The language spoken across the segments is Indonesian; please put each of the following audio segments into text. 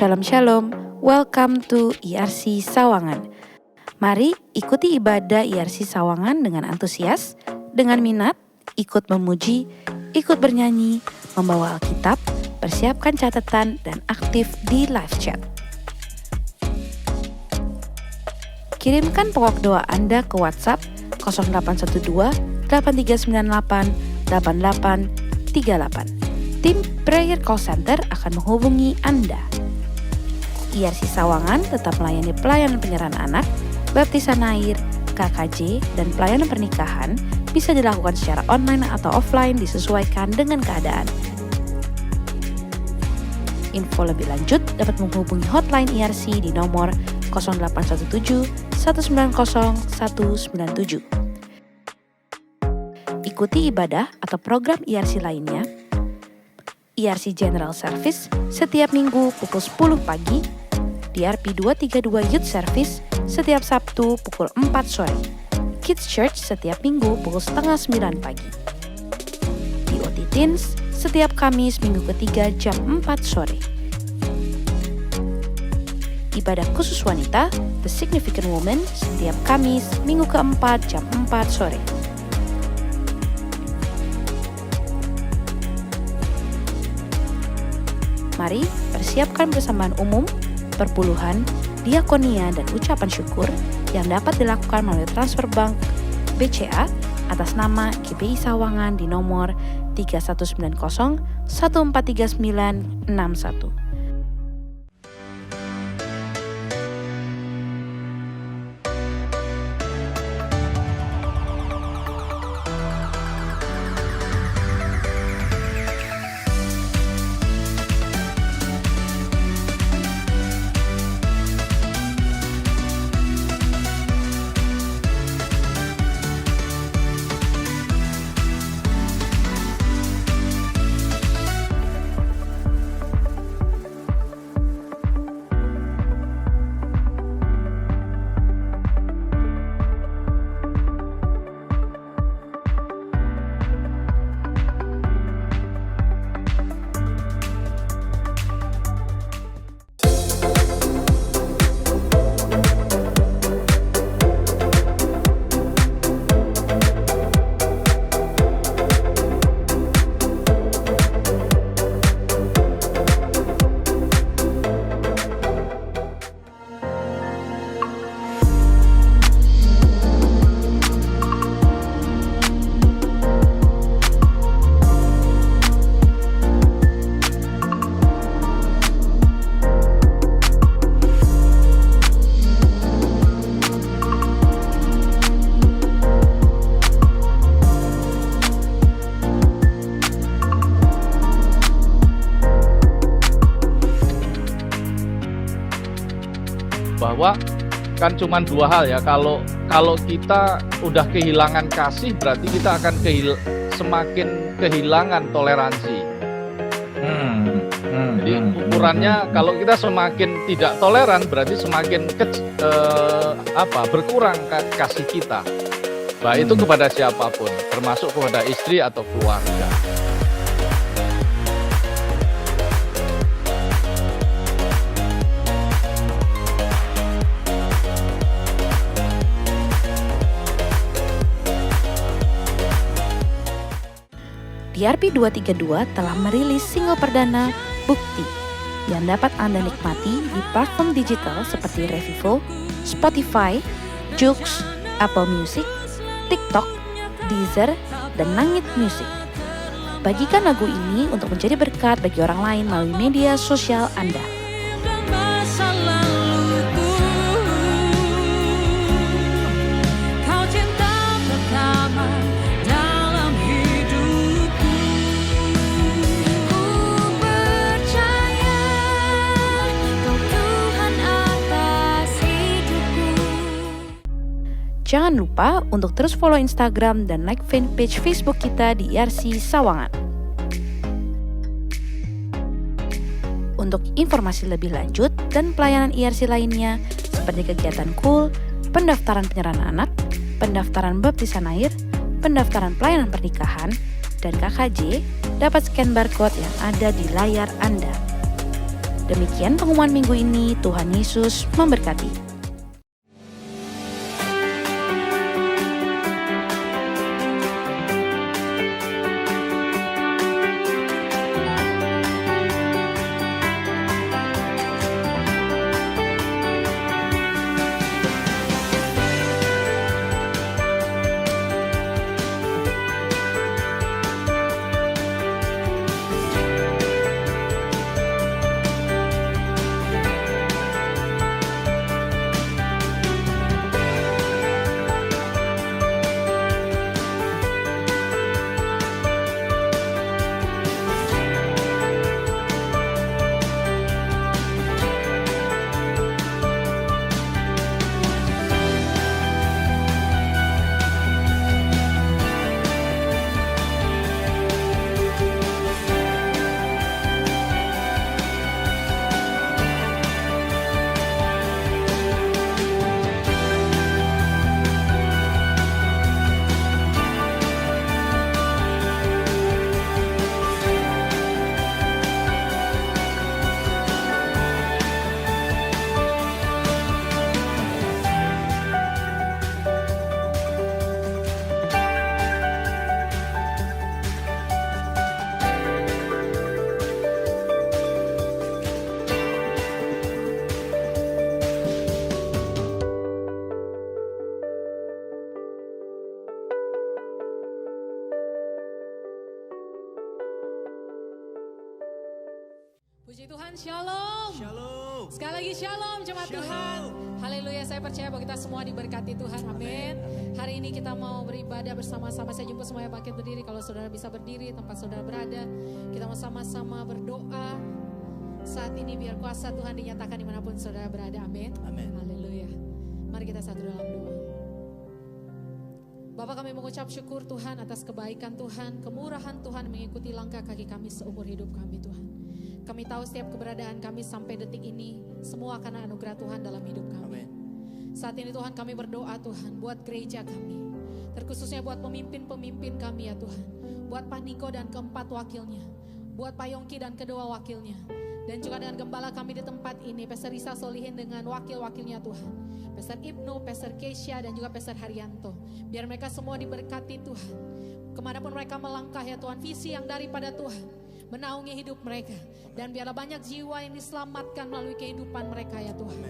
Shalom Shalom, welcome to IRC Sawangan. Mari ikuti ibadah IRC Sawangan dengan antusias, dengan minat, ikut memuji, ikut bernyanyi, membawa Alkitab, persiapkan catatan, dan aktif di live chat. Kirimkan pokok doa Anda ke WhatsApp 0812 8398 8838. Tim Prayer Call Center akan menghubungi Anda. IRC Sawangan tetap melayani pelayanan penyerahan anak, baptisan air, KKJ, dan pelayanan pernikahan bisa dilakukan secara online atau offline disesuaikan dengan keadaan. Info lebih lanjut dapat menghubungi hotline IRC di nomor 0817 190 197. Ikuti ibadah atau program IRC lainnya, IRC General Service setiap minggu pukul 10 pagi, DRP 232 Youth Service setiap Sabtu pukul 4 sore, Kids Church setiap minggu pukul 8:30 pagi, DOT Teens setiap Kamis minggu ketiga jam 4 sore. Ibadah khusus wanita, The Significant Woman, setiap Kamis minggu keempat jam 4 sore. Mari persiapkan persembahan umum, perpuluhan, diakonia, dan ucapan syukur yang dapat dilakukan melalui transfer bank BCA atas nama GBI Sawangan di nomor 3190 143961. Bahwa kan cuma dua hal ya, kalau kita udah kehilangan kasih berarti kita akan semakin kehilangan toleransi. Jadi ukurannya kalau kita semakin tidak toleran berarti semakin berkurang kasih kita, baik itu kepada siapapun, termasuk kepada istri atau keluarga. DRP 232 telah merilis single perdana Bukti yang dapat Anda nikmati di platform digital seperti Revivo, Spotify, Joox, Apple Music, TikTok, Deezer, dan Langit Music. Bagikan lagu ini untuk menjadi berkat bagi orang lain melalui media sosial Anda. Jangan lupa untuk terus follow Instagram dan like fanpage Facebook kita di IRC Sawangan. Untuk informasi lebih lanjut dan pelayanan IRC lainnya seperti kegiatan KUL, pendaftaran penyerahan anak, pendaftaran baptisan air, pendaftaran pelayanan pernikahan, dan KKJ, dapat scan barcode yang ada di layar Anda. Demikian pengumuman minggu ini, Tuhan Yesus memberkati. Puji Tuhan, shalom. Shalom. Sekali lagi shalom jemaat Shalom. Tuhan. Haleluya, saya percaya bahwa kita semua diberkati Tuhan. Amin. Hari ini kita mau beribadah bersama-sama. Saya jumpa semuanya bangkit berdiri. Kalau saudara bisa berdiri tempat saudara berada, kita mau sama-sama berdoa. Saat ini biar kuasa Tuhan dinyatakan dimanapun saudara berada. Amin. Amin. Haleluya. Mari kita satu dalam doa. Bapak, kami mengucap syukur Tuhan atas kebaikan Tuhan, kemurahan Tuhan mengikuti langkah kaki kami seumur hidup kami Tuhan. Kami tahu setiap keberadaan kami sampai detik ini semua karena anugerah Tuhan dalam hidup kami. Amin. Saat ini Tuhan kami berdoa Tuhan buat gereja kami, terkhususnya buat pemimpin-pemimpin kami ya Tuhan. Buat Pak Niko dan keempat wakilnya, buat Pak Yongki dan kedua wakilnya, dan juga dengan gembala kami di tempat ini, Pastor Risa Solihin dengan wakil-wakilnya Tuhan, Pastor Ibnu, Pastor Keisha dan juga Pastor Haryanto. Biar mereka semua diberkati Tuhan. Kemanapun mereka melangkah ya Tuhan, visi yang daripada Tuhan menaungi hidup mereka. Dan biarlah banyak jiwa yang diselamatkan melalui kehidupan mereka ya Tuhan.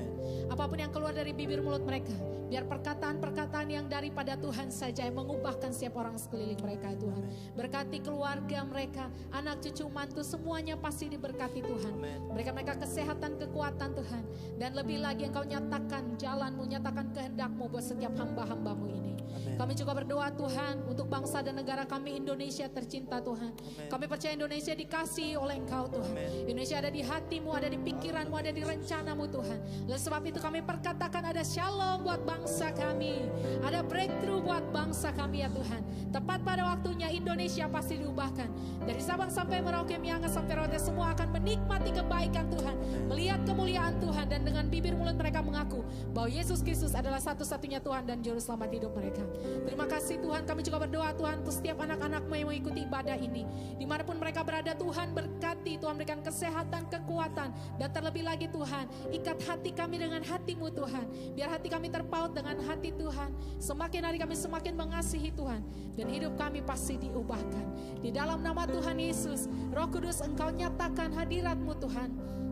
Apapun yang keluar dari bibir mulut mereka, biar perkataan-perkataan yang daripada Tuhan saja yang mengubahkan setiap orang sekeliling mereka ya Tuhan. Berkati keluarga mereka, anak cucu mantu, semuanya pasti diberkati Tuhan. Mereka kesehatan, kekuatan Tuhan. Dan lebih lagi Engkau nyatakan jalanmu, nyatakan kehendakmu buat setiap hamba-hambamu ini. Kami juga berdoa Tuhan untuk bangsa dan negara kami Indonesia tercinta Tuhan. Kami percaya Indonesia dikasihi oleh Engkau Tuhan. Indonesia ada di hatimu, ada di pikiranmu, ada di rencanamu Tuhan. Oleh sebab itu kami perkatakan ada shalom buat bangsa kami. Ada breakthrough buat bangsa kami ya Tuhan. Tepat pada waktunya Indonesia pasti diubahkan. Dari Sabang sampai Merauke, Miangas sampai Rote, semua akan menikmati kebaikan Tuhan. Melihat kemuliaan Tuhan dan dengan bibir mulut mereka mengaku bahwa Yesus Kristus adalah satu-satunya Tuhan dan juru selamat hidup mereka. Terima kasih Tuhan, kami juga berdoa Tuhan untuk setiap anak-anak-Mu yang mengikuti ibadah ini. Dimanapun mereka berada Tuhan berkati, Tuhan berikan kesehatan, kekuatan. Dan terlebih lagi Tuhan, ikat hati kami dengan hati-Mu Tuhan. Biar hati kami terpaut dengan hati Tuhan. Semakin hari kami semakin mengasihi Tuhan. Dan hidup kami pasti diubahkan. Di dalam nama Tuhan Yesus, Roh Kudus Engkau nyatakan hadirat-Mu Tuhan.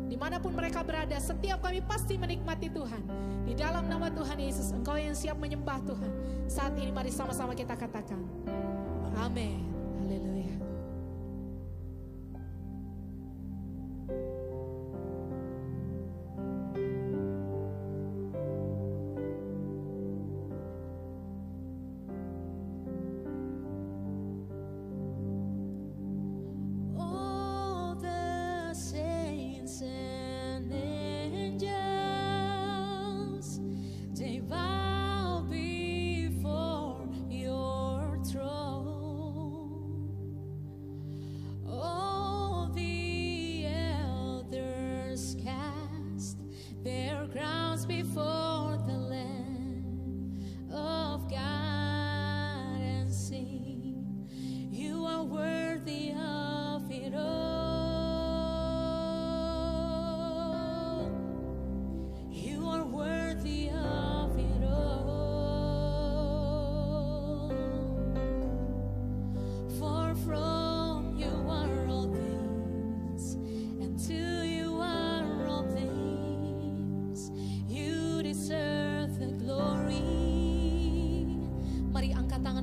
Dimanapun mereka berada, setiap kami pasti menikmati Tuhan. Di dalam nama Tuhan Yesus, Engkau yang siap menyembah Tuhan. Saat ini mari sama-sama kita katakan, amin. Haleluya. They bow before your throne.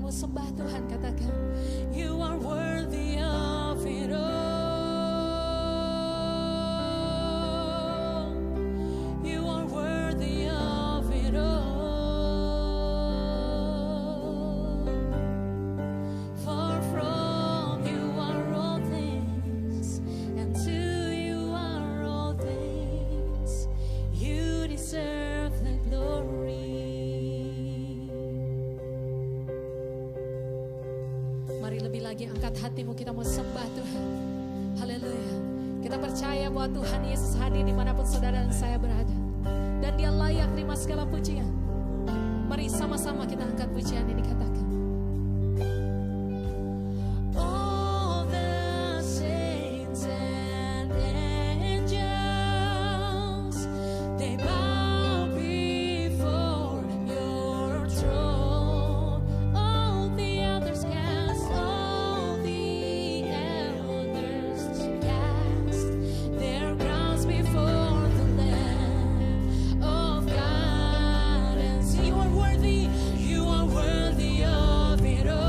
suaramu sembah Tuhan, katakan, You are worthy of it all. You are worthy of it all. For from you are all things, and to you are all things. You deserve the glory. Mari lebih lagi angkat hatimu, kita mau sembah Tuhan. Haleluya. Kita percaya bahwa Tuhan Yesus hadir dimanapun saudara dan saya berada, dan Dia layak terima segala pujian. Mari sama-sama kita angkat pujian ini, katakan. All the saints and angels, they bow before your throne. All the others cast, all the elders cast their crowns before the Lamb of God, and say, You are worthy of it all.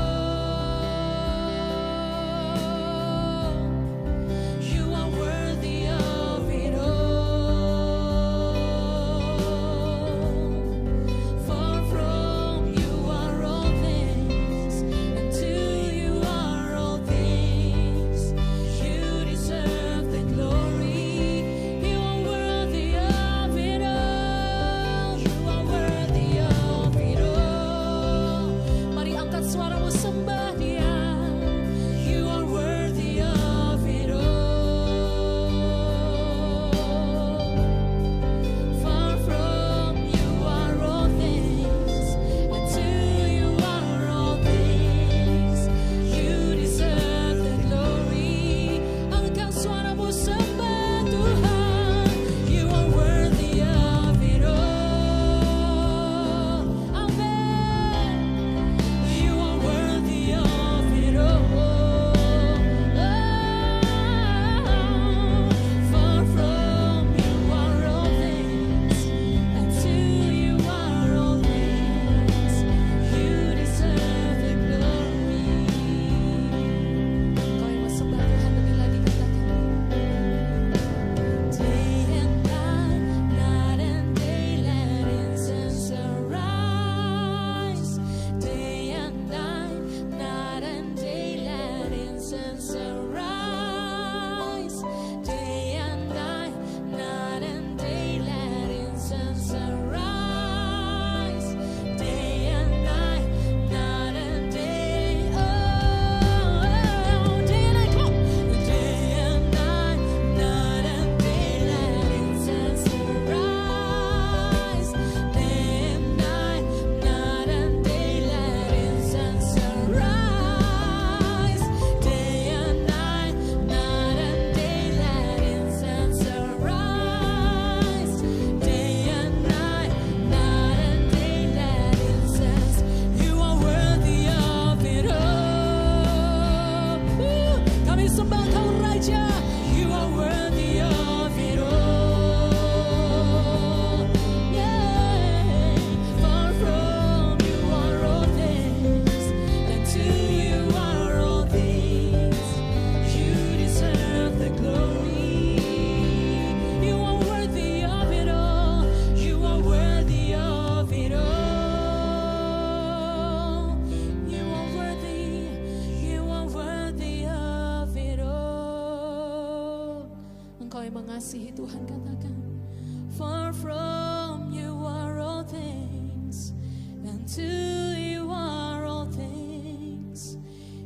You are worthy of it all. For from you are all things, and to you are all things. You deserve the glory. You are worthy of it all. You are worthy of it all. Mari angkat suaramu, sembah Dia. You are worthy of it all. Far from you are all things, and to you are all things. You deserve the glory. Angkat suaramu, sembah Tuhan. You are worthy of it all. Amen. You are worthy of it all. Far from you are all things, and to you are all things. You deserve the glory. Kau yang mau sembah Tuhan lebih lagi, katakan. Day and night and day, let incense arise. Day and night and day, let incense arise. Day and night and day, let incense arise. Day and night and day, oh, day and night, come on. Day and night and day, let incense arise. Day and night and day, let incense arise. Day and night and day, let incense arise. Day and night and day, let incense. You are worthy of it all. Kami sembah Kau Raja. You are worthy of it all. Yeah. Far from you are all things, and to you are all things. You deserve the glory. You are worthy of it all. You are worthy of it all. You are worthy of it all. Engkau yang mengasihi Tuhan, katakan. Far from you are all things, and to you are all things.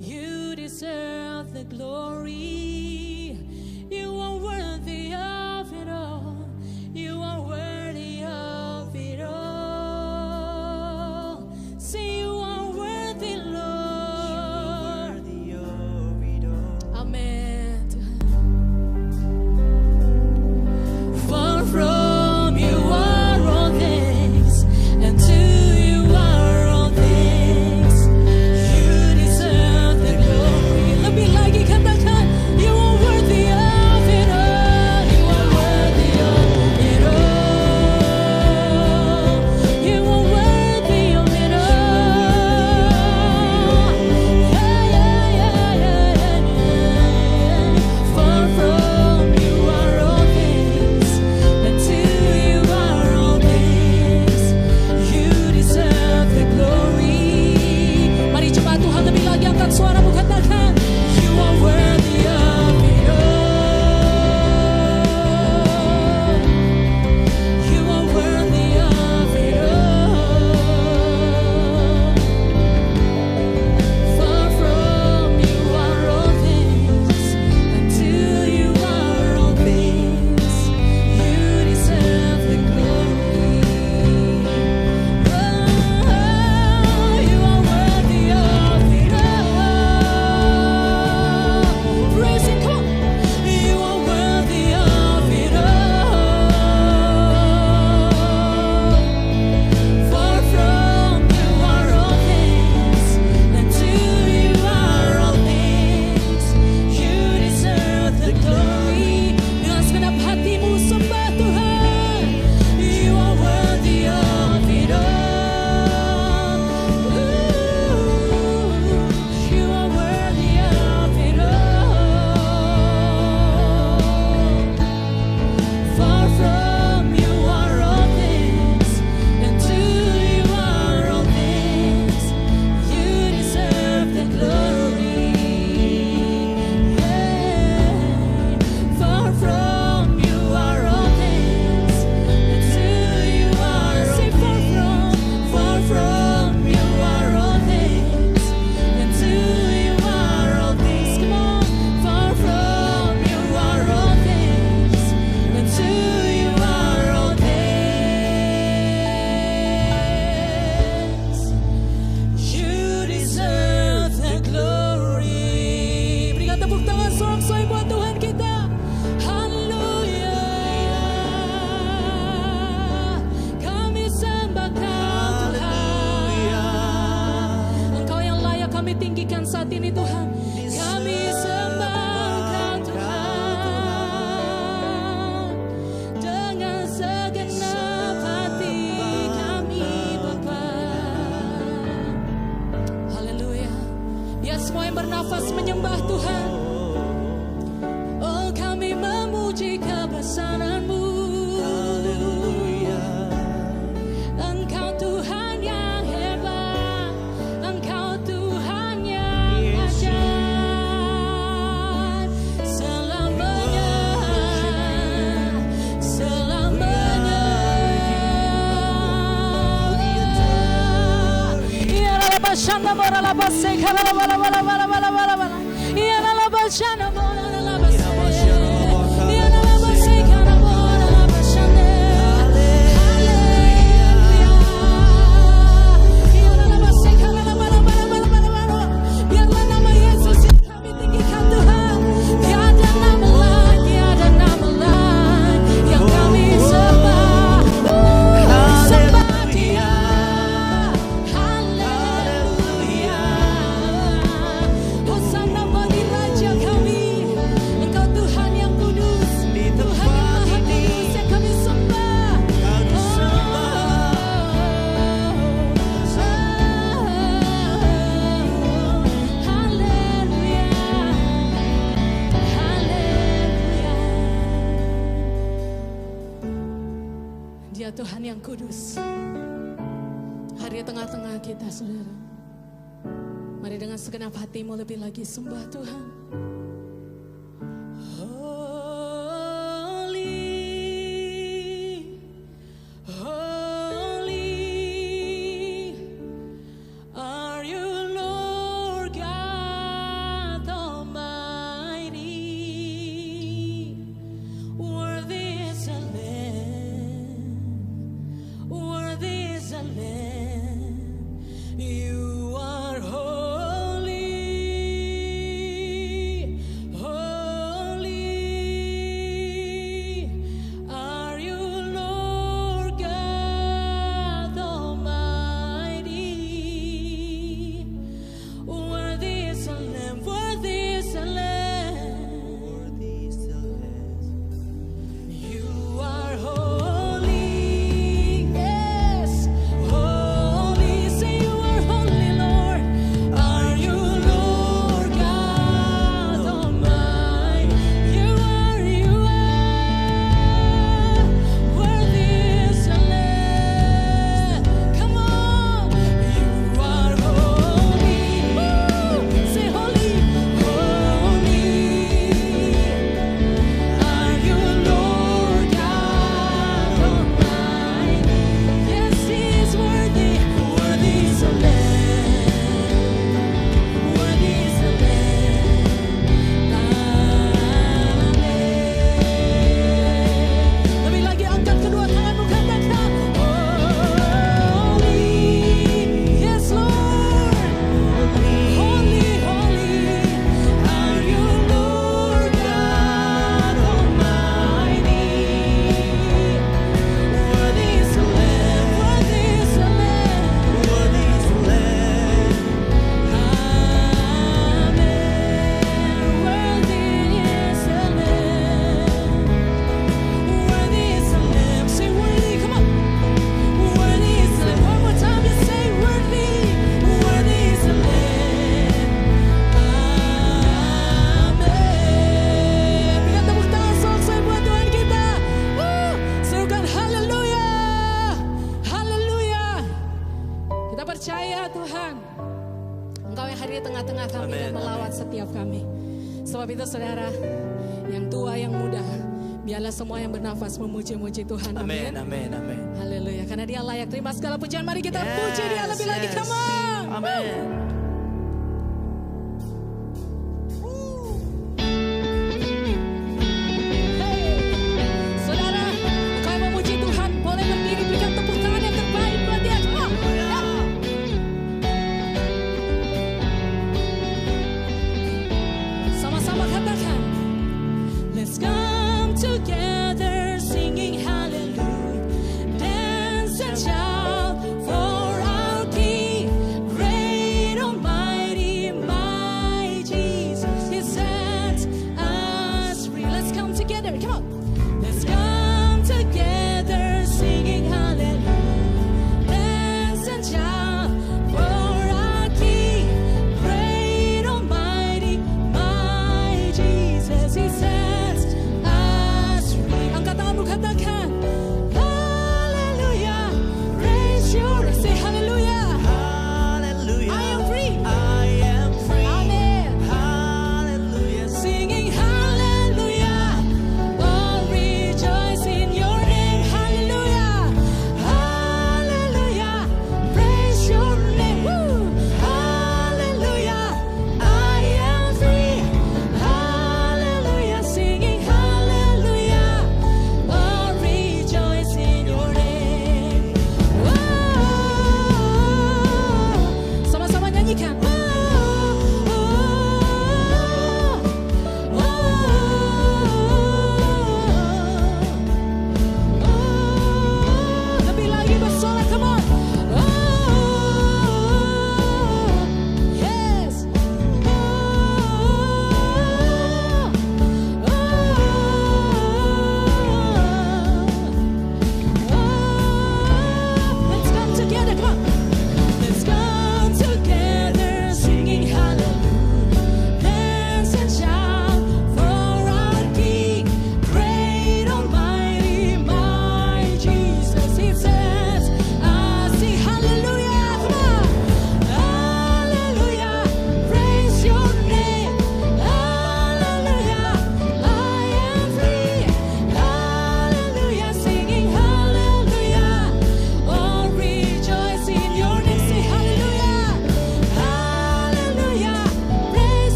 You deserve the glory. You are worthy of it all. You are worthy of it all. Say, You are worthy, Lord. Amen. Far from you are all things, and to you are all things. You deserve the glory. Lebih lagi katakan, kami tinggikan saat ini Tuhan. Kami sembah Tuhan dengan segenap hati kami Bapa. Haleluya. Biar semua yang bernafas menyembah Tuhan. Oh, kami memuji kebesaran-Mu. Engkau Tuhan yang hebat, Engkau Tuhan yang ajaib, selamanya, selamanya. Ya la bashana mora la baseka la la la la. Ya la bashana mora la baseka. Ya la baseka la mora la bashana. Biarlah nama Yesus yang kami tinggikan Tuhan. Tiada nama lain, tiada nama lain yang kami sembah. Sembah Dia. Haleluya. Hosana bagi Raja kami. Engkau Tuhan yang kudus, Tuhan yang maha kudus yang kami sembah. Haleluya. Haleluya. Dia Tuhan yang kudus. Hari tengah-tengah kita, saudara. Mari dengan segenap hatimu lebih lagi sembah Tuhan. Holy, holy are you, Lord God Almighty. Worthy is the Lamb, worthy is the Lamb. You are holy, holy are you, Lord God Almighty. Worthy is the Lamb, worthy is the Lamb. You are holy, yes, holy. Say you are holy, Lord. Are you, Lord God Almighty? You are, worthy is the Lamb. Come on, you are holy. Woo! Say holy, holy. Are you, Lord God Almighty? Yes, He is worthy. Worthy is the Lamb. Worthy is the Lamb. Amen. Lebih lagi angkat kedua tanganmu, katakan holy. Yes, Lord. Holy, holy. Are you, Lord God Almighty? Worthy is the Lamb, worthy is the Lamb, worthy is the Lamb. Amen. Worthy is the Lamb, worthy is the Lamb. Say worthy, come on. Worthy is the Lamb. One more time, just say worthy, worthy is the Lamb. Amen. Berikan tepuk tangan selesai buat Tuhan kita. Serukan haleluya, haleluya. Kita percaya Tuhan, Engkau yang hadir di tengah-tengah kami dan melawat setiap kami. Sebab itu saudara, yang tua, yang muda, biarlah semua yang bernafas memuji-muji Tuhan. Amin, Amin. amin, amin. Haleluya. Karena Dia layak terima segala pujian. Mari kita puji Dia lebih lagi. Come on. Amin. Hey. Saudara, engkau yang memuji Tuhan boleh berdiri, berikan tepuk tangan yang terbaik buat Dia. Come on. Sama-sama katakan, let's come together singing hallelujah, dance and shout for our King, great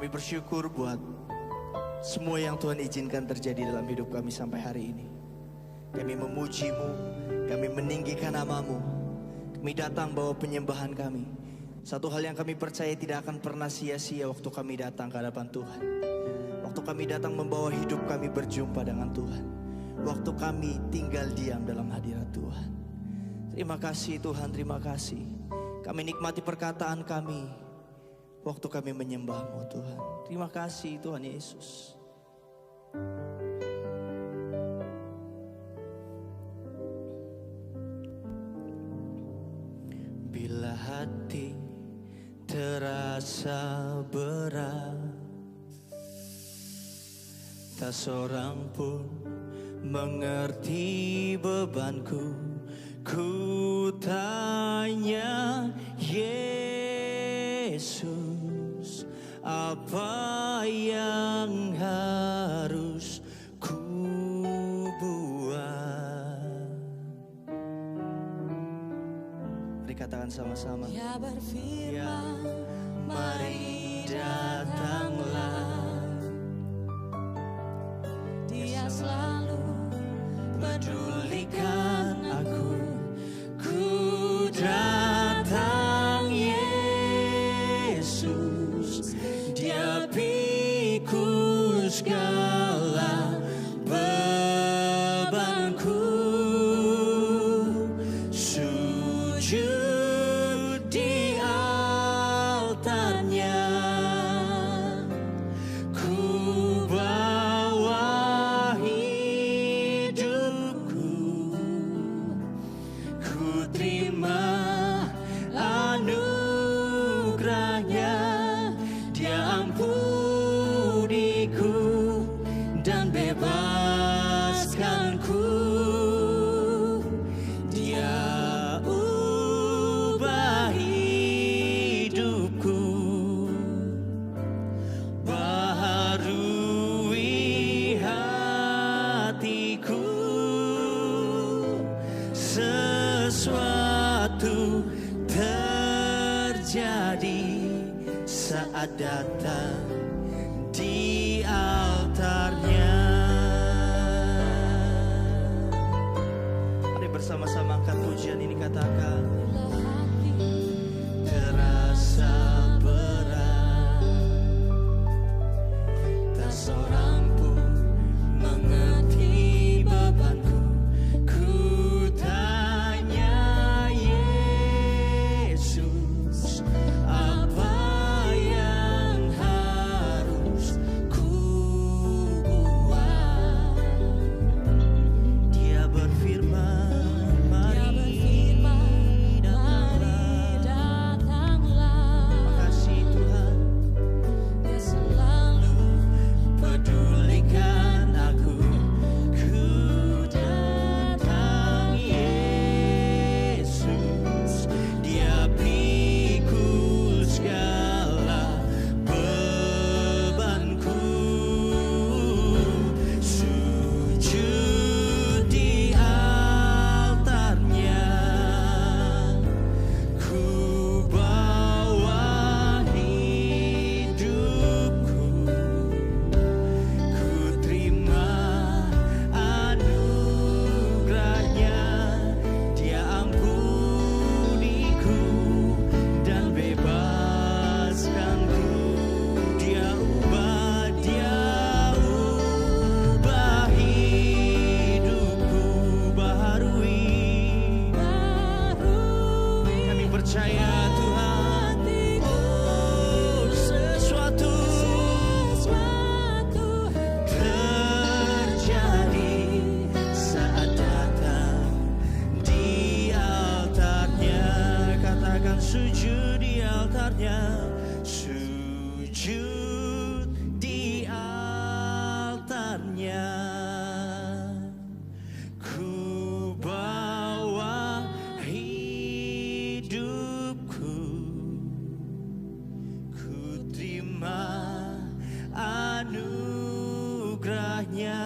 Kami bersyukur buat semua yang Tuhan izinkan terjadi dalam hidup kami sampai hari ini. Kami memuji-Mu, kami meninggikan nama-Mu. Kami datang bawa penyembahan kami. Satu hal yang kami percaya tidak akan pernah sia-sia waktu kami datang ke hadapan Tuhan. Waktu kami datang membawa hidup kami berjumpa dengan Tuhan. Waktu kami tinggal diam dalam hadirat Tuhan. Terima kasih Tuhan, terima kasih. Kami nikmati perkataan kami waktu kami menyembah-Mu Tuhan. Terima kasih Tuhan Yesus. Bila hati terasa berat, tak seorang pun mengerti bebanku. Ku tanya Yesus, apa yang harus ku buat? Mari katakan sama-sama. Dia berfirman, Mari datanglah. Dia selalu Pedulikan aku. Ku datang Yesus, Dia pikul segala bebanku. Sujud di altarnya, ku bawa hidupku. Ku terima anugerahnya, Dia ampuniku dan bebaskanku. Dia ubah hidupku, baharui hatiku. Sesuatu terjadi saat datang di altarnya. Mari bersama-sama angkat pujian ini, katakan. Terasa berat, tak seorang pun mengerti bebanku. Ku tanya Yesus, apa yang harus ku buat? Dia berfirman, mari datanglah. Makasih Tuhan, Dia selalu pedulikan aku. Ku datang Yesus, Dia pikul segala bebanku. Sujud di altarnya, ku bawa hidupku. Ku terima anugerahnya, Dia ampuniku dan bebaskanku. Dia ubah hidupku, baharui. Kami percaya Tuhan, oh sesuatu terjadi saat datang di altarnya. Katakan sujud di altarnya. Sujud di altarnya, ku bawa hidupku. Ku terima anugerahnya,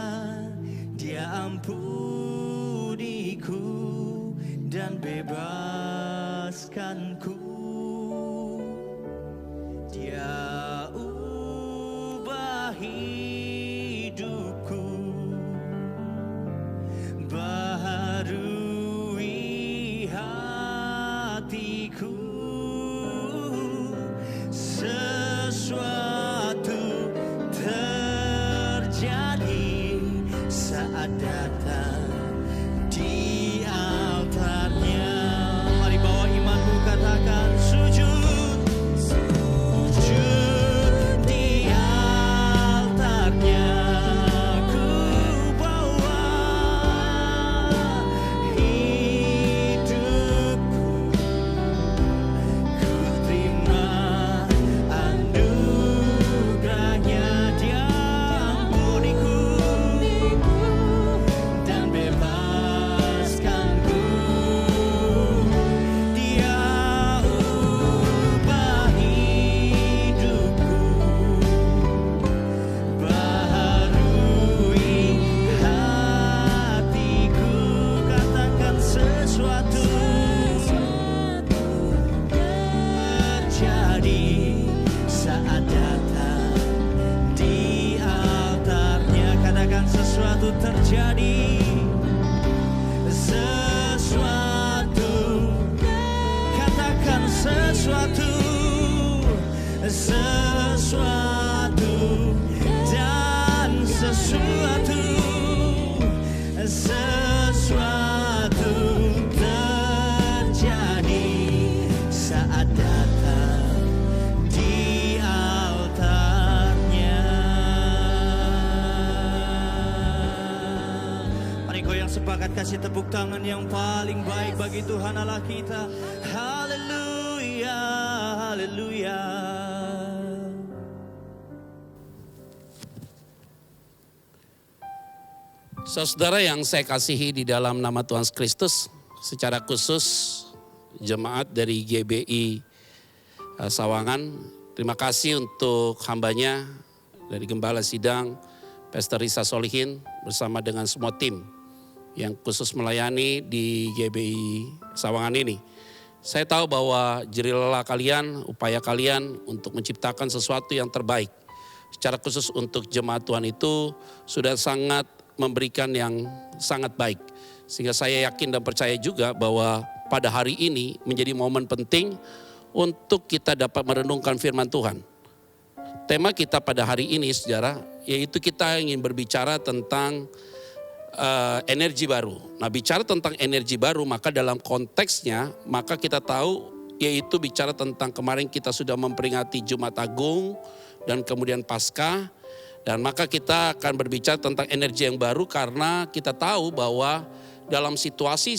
Dia ampuniku dan bebaskanku. Dia di altarnya. Mari bawa imanmu, katakan sujud, sujud di altarnya. Ku bawa hidupku, ku terima anugerahnya. Dia ampuniku dan bebaskanku. Dia ubah hidupku, baharui hatiku. Katakan sesuatu terjadi saat datang di altarnya. Katakan sesuatu terjadi, sesuatu. Katakan sesuatu, sesuatu dan sesuatu, sesuatu terjadi saat datang di altarnya. Mari goyang sepakat, kasih tepuk tangan yang paling baik bagi Tuhan Allah kita. Haleluya, haleluya. Saudara yang saya kasihi di dalam nama Tuhan Kristus, secara khusus jemaat dari GBI Sawangan, terima kasih untuk hambanya dari Gembala Sidang, Pastor Risa Solihin bersama dengan semua tim yang khusus melayani di GBI Sawangan ini. Saya tahu bahwa jerih lelah kalian, upaya kalian untuk menciptakan sesuatu yang terbaik. Secara khusus untuk jemaat Tuhan itu sudah sangat memberikan yang sangat baik. Sehingga saya yakin dan percaya juga bahwa pada hari ini menjadi momen penting untuk kita dapat merenungkan firman Tuhan. Tema kita pada hari ini, saudara, yaitu kita ingin berbicara tentang energi baru. Nah, bicara tentang energi baru, maka dalam konteksnya, maka kita tahu yaitu bicara tentang kemarin kita sudah memperingati Jumat Agung dan kemudian Paskah. Dan maka kita akan berbicara tentang energi yang baru karena kita tahu bahwa dalam situasi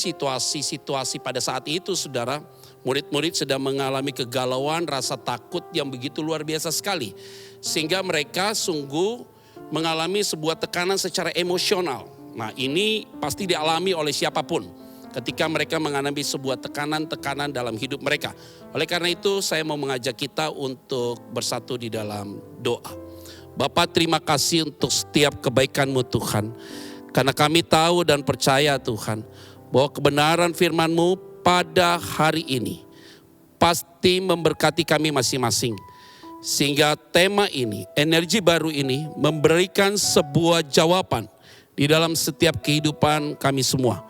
pada saat itu, saudara, murid-murid sedang mengalami kegalauan, rasa takut yang begitu luar biasa sekali. Sehingga mereka sungguh mengalami sebuah tekanan secara emosional. Nah, ini pasti dialami oleh siapapun ketika mereka mengalami sebuah tekanan-tekanan dalam hidup mereka. Oleh karena itu saya mau mengajak kita untuk bersatu di dalam doa. Bapa, terima kasih untuk setiap kebaikan-Mu Tuhan. Karena kami tahu dan percaya Tuhan bahwa kebenaran firman-Mu pada hari ini pasti memberkati kami masing-masing. Sehingga tema ini, energi baru ini memberikan sebuah jawaban di dalam setiap kehidupan kami semua.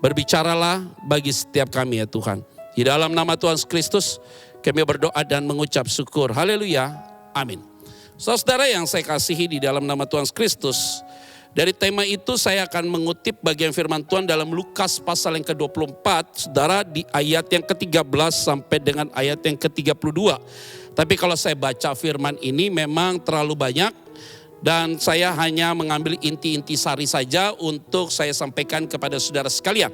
Berbicaralah bagi setiap kami ya Tuhan. Di dalam nama Tuhan Kristus kami berdoa dan mengucap syukur. Haleluya. Amin. Saudara yang saya kasihi di dalam nama Tuhan Kristus, dari tema itu saya akan mengutip bagian firman Tuhan dalam Lukas pasal yang ke-24, saudara, di ayat yang ke-13 sampai dengan ayat yang ke-32. Tapi kalau saya baca firman ini memang terlalu banyak dan saya hanya mengambil inti-inti sari saja untuk saya sampaikan kepada saudara sekalian.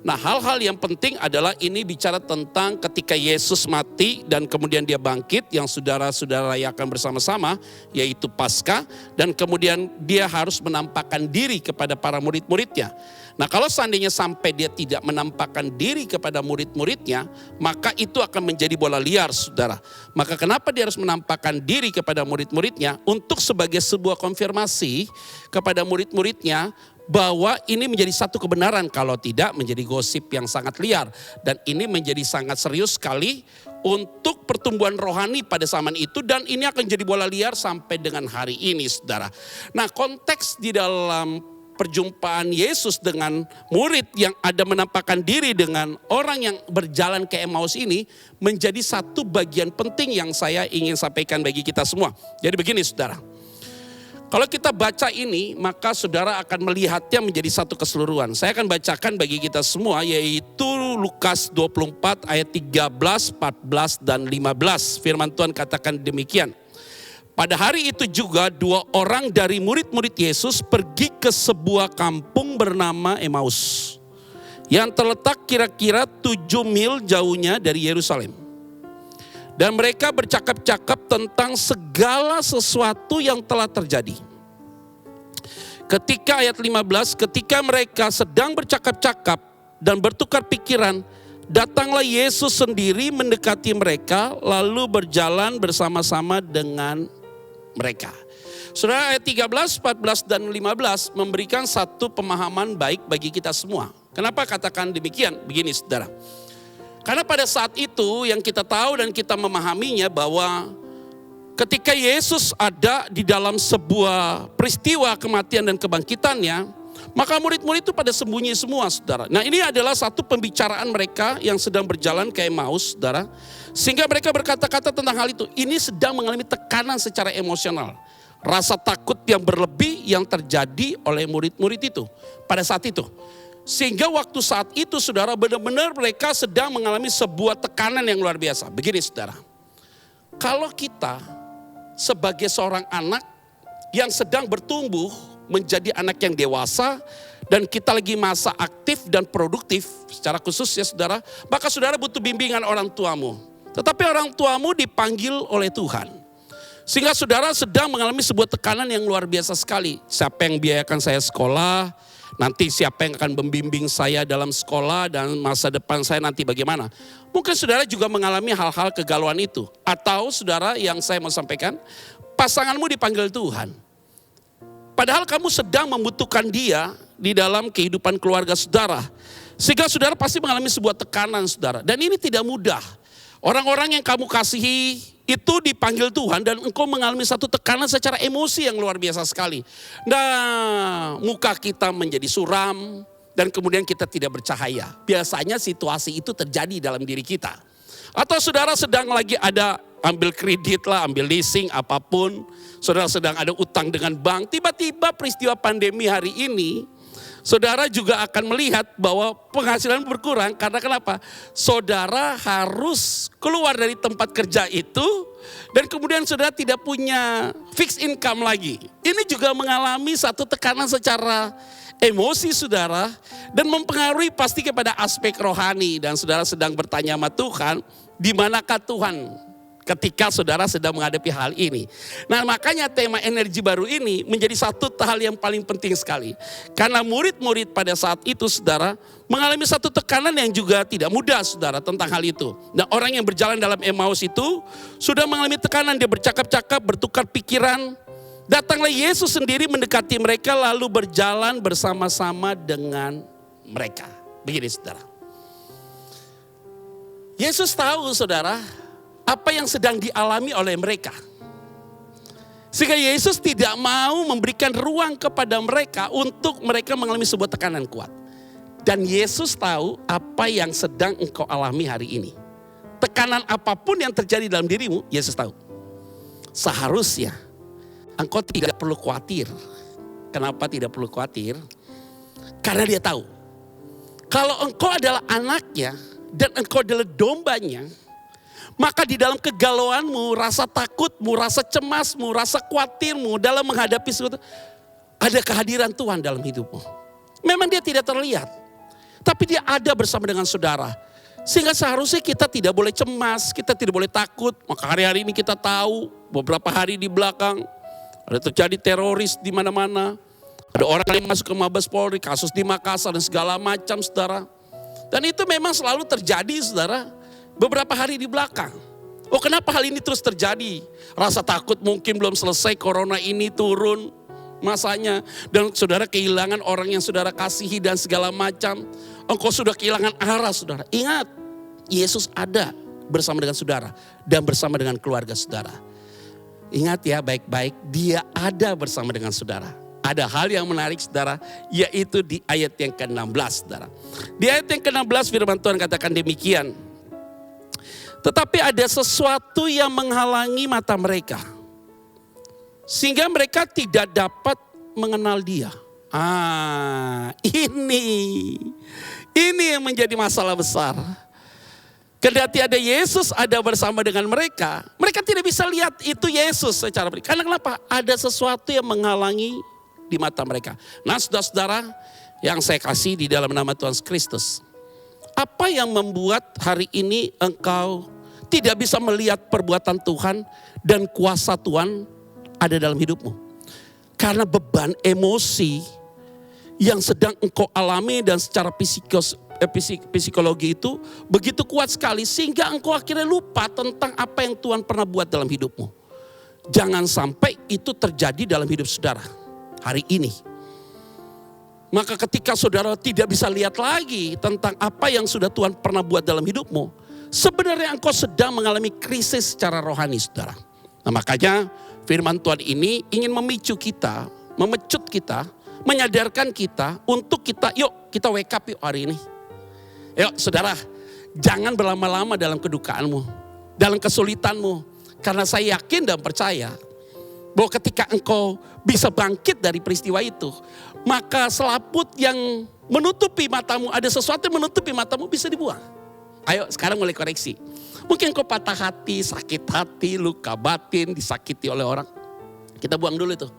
Nah, hal-hal yang penting adalah ini bicara tentang ketika Yesus mati dan kemudian dia bangkit yang saudara-saudara rayakan bersama-sama, yaitu Paskah, dan kemudian dia harus menampakkan diri kepada para murid-muridnya. Nah, kalau seandainya sampai dia tidak menampakkan diri kepada murid-muridnya, maka itu akan menjadi bola liar, saudara. Maka kenapa dia harus menampakkan diri kepada murid-muridnya? Untuk sebagai sebuah konfirmasi kepada murid-muridnya bahwa ini menjadi satu kebenaran, kalau tidak menjadi gosip yang sangat liar. Dan ini menjadi sangat serius sekali untuk pertumbuhan rohani pada zaman itu, dan ini akan jadi bola liar sampai dengan hari ini, saudara. Nah, konteks di dalam perjumpaan Yesus dengan murid yang ada menampakkan diri dengan orang yang berjalan ke Emmaus ini menjadi satu bagian penting yang saya ingin sampaikan bagi kita semua. Jadi begini, saudara. Kalau kita baca ini, maka saudara akan melihatnya menjadi satu keseluruhan. Saya akan bacakan bagi kita semua, yaitu Lukas 24 ayat 13, 14, dan 15. Firman Tuhan katakan demikian. Pada hari itu juga 2 orang dari murid-murid Yesus pergi ke sebuah kampung bernama Emmaus, yang terletak kira-kira 7 mil jauhnya dari Yerusalem. Dan mereka bercakap-cakap tentang segala sesuatu yang telah terjadi. Ketika ayat 15, ketika mereka sedang bercakap-cakap dan bertukar pikiran, datanglah Yesus sendiri mendekati mereka, lalu berjalan bersama-sama dengan mereka. Saudara, ayat 13, 14, dan 15 memberikan satu pemahaman baik bagi kita semua. Kenapa katakan demikian? Begini saudara. Karena pada saat itu yang kita tahu dan kita memahaminya bahwa ketika Yesus ada di dalam sebuah peristiwa kematian dan kebangkitannya, maka murid-murid itu pada sembunyi semua saudara. Nah, ini adalah satu pembicaraan mereka yang sedang berjalan ke Emmaus saudara. Sehingga mereka berkata-kata tentang hal itu. Ini sedang mengalami tekanan secara emosional. Rasa takut yang berlebih yang terjadi oleh murid-murid itu pada saat itu. Sehingga waktu saat itu saudara, benar-benar mereka sedang mengalami sebuah tekanan yang luar biasa. Begini saudara, kalau kita sebagai seorang anak yang sedang bertumbuh menjadi anak yang dewasa, dan kita lagi masa aktif dan produktif secara khusus ya saudara, maka saudara butuh bimbingan orang tuamu. Tetapi orang tuamu dipanggil oleh Tuhan. Sehingga saudara sedang mengalami sebuah tekanan yang luar biasa sekali. Siapa yang biayakan saya sekolah? Nanti siapa yang akan membimbing saya dalam sekolah dan masa depan saya nanti bagaimana? Mungkin saudara juga mengalami hal-hal kegalauan itu. Atau saudara, yang saya mau sampaikan, pasanganmu dipanggil Tuhan. Padahal kamu sedang membutuhkan dia di dalam kehidupan keluarga saudara. Sehingga saudara pasti mengalami sebuah tekanan saudara. Dan ini tidak mudah. Orang-orang yang kamu kasihi itu dipanggil Tuhan dan engkau mengalami satu tekanan secara emosi yang luar biasa sekali. Nah, muka kita menjadi suram dan kemudian kita tidak bercahaya. Biasanya situasi itu terjadi dalam diri kita. Atau saudara sedang lagi ada ambil kredit lah, ambil leasing apapun. Saudara sedang ada utang dengan bank. Tiba-tiba peristiwa pandemi hari ini, saudara juga akan melihat bahwa penghasilan berkurang. Karena kenapa? Saudara harus keluar dari tempat kerja itu dan kemudian saudara tidak punya fixed income lagi. Ini juga mengalami satu tekanan secara emosi saudara dan mempengaruhi pasti kepada aspek rohani. Dan saudara sedang bertanya sama Tuhan, di manakah Tuhan ketika saudara sedang menghadapi hal ini. Nah, makanya tema energi baru ini menjadi satu hal yang paling penting sekali. Karena murid-murid pada saat itu saudara mengalami satu tekanan yang juga tidak mudah saudara tentang hal itu. Nah, orang yang berjalan dalam Emmaus itu sudah mengalami tekanan, dia bercakap-cakap, bertukar pikiran. Datanglah Yesus sendiri mendekati mereka lalu berjalan bersama-sama dengan mereka. Begini saudara. Yesus tahu saudara apa yang sedang dialami oleh mereka. Sehingga Yesus tidak mau memberikan ruang kepada mereka untuk mereka mengalami sebuah tekanan kuat. Dan Yesus tahu apa yang sedang engkau alami hari ini. Tekanan apapun yang terjadi dalam dirimu, Yesus tahu. Seharusnya engkau tidak perlu khawatir. Kenapa tidak perlu khawatir? Karena dia tahu. Kalau engkau adalah anaknya dan engkau adalah dombanya, maka di dalam kegalauanmu, rasa takutmu, rasa cemasmu, rasa khawatirmu dalam menghadapi sesuatu, ada kehadiran Tuhan dalam hidupmu. Memang dia tidak terlihat, tapi dia ada bersama dengan saudara. Sehingga seharusnya kita tidak boleh cemas, kita tidak boleh takut. Maka hari-hari ini kita tahu beberapa hari di belakang ada terjadi teroris di mana-mana. Ada orang yang masuk ke Mabes Polri, kasus di Makassar dan segala macam saudara. Dan itu memang selalu terjadi saudara. Beberapa hari di belakang. Oh, kenapa hal ini terus terjadi? Rasa takut mungkin belum selesai, corona ini turun masanya. Dan saudara kehilangan orang yang saudara kasihi dan segala macam. Engkau sudah kehilangan arah saudara. Ingat, Yesus ada bersama dengan saudara dan bersama dengan keluarga saudara. Ingat ya baik-baik, dia ada bersama dengan saudara. Ada hal yang menarik saudara, yaitu di ayat yang ke-16 saudara. Di ayat yang ke-16 firman Tuhan katakan demikian. Tetapi ada sesuatu yang menghalangi mata mereka. Sehingga mereka tidak dapat mengenal dia. Ini yang menjadi masalah besar. Kendati ada Yesus ada bersama dengan mereka, mereka tidak bisa lihat itu Yesus secara pribadi. Karena kenapa? Ada sesuatu yang menghalangi di mata mereka. Nah, saudara-saudara yang saya kasih di dalam nama Tuhan Kristus, apa yang membuat hari ini engkau tidak bisa melihat perbuatan Tuhan dan kuasa Tuhan ada dalam hidupmu? Karena beban emosi yang sedang engkau alami dan secara psikologi itu begitu kuat sekali sehingga engkau akhirnya lupa tentang apa yang Tuhan pernah buat dalam hidupmu. Jangan sampai itu terjadi dalam hidup saudara hari ini. Maka ketika saudara tidak bisa lihat lagi tentang apa yang sudah Tuhan pernah buat dalam hidupmu, sebenarnya engkau sedang mengalami krisis secara rohani, saudara. Nah, makanya firman Tuhan ini ingin memicu kita, memecut kita, menyadarkan kita untuk kita, yuk kita wake up yuk hari ini. Yuk saudara, jangan berlama-lama dalam kedukaanmu, dalam kesulitanmu. Karena saya yakin dan percaya bahwa ketika engkau bisa bangkit dari peristiwa itu, maka selaput yang menutupi matamu, ada sesuatu yang menutupi matamu bisa dibuang. Ayo sekarang mulai koreksi. Mungkin kau patah hati, sakit hati, luka batin, disakiti oleh orang. Kita buang dulu itu.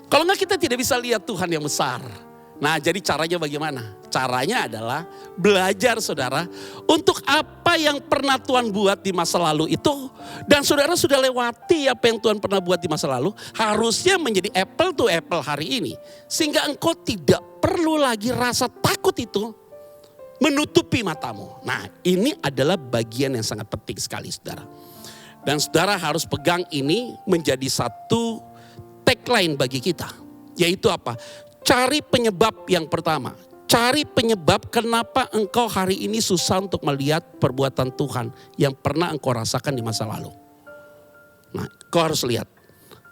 Kalau enggak kita tidak bisa lihat Tuhan yang besar. Nah, jadi caranya bagaimana? Caranya adalah belajar saudara untuk apa yang pernah Tuhan buat di masa lalu itu. Dan saudara sudah lewati apa yang Tuhan pernah buat di masa lalu. Harusnya menjadi apple to apple hari ini. Sehingga engkau tidak perlu lagi rasa takut itu menutupi matamu. Nah, ini adalah bagian yang sangat penting sekali saudara. Dan saudara harus pegang ini menjadi satu tagline bagi kita. Yaitu apa? Cari penyebab yang pertama. Cari penyebab kenapa engkau hari ini susah untuk melihat perbuatan Tuhan yang pernah engkau rasakan di masa lalu. Nah, kau harus lihat.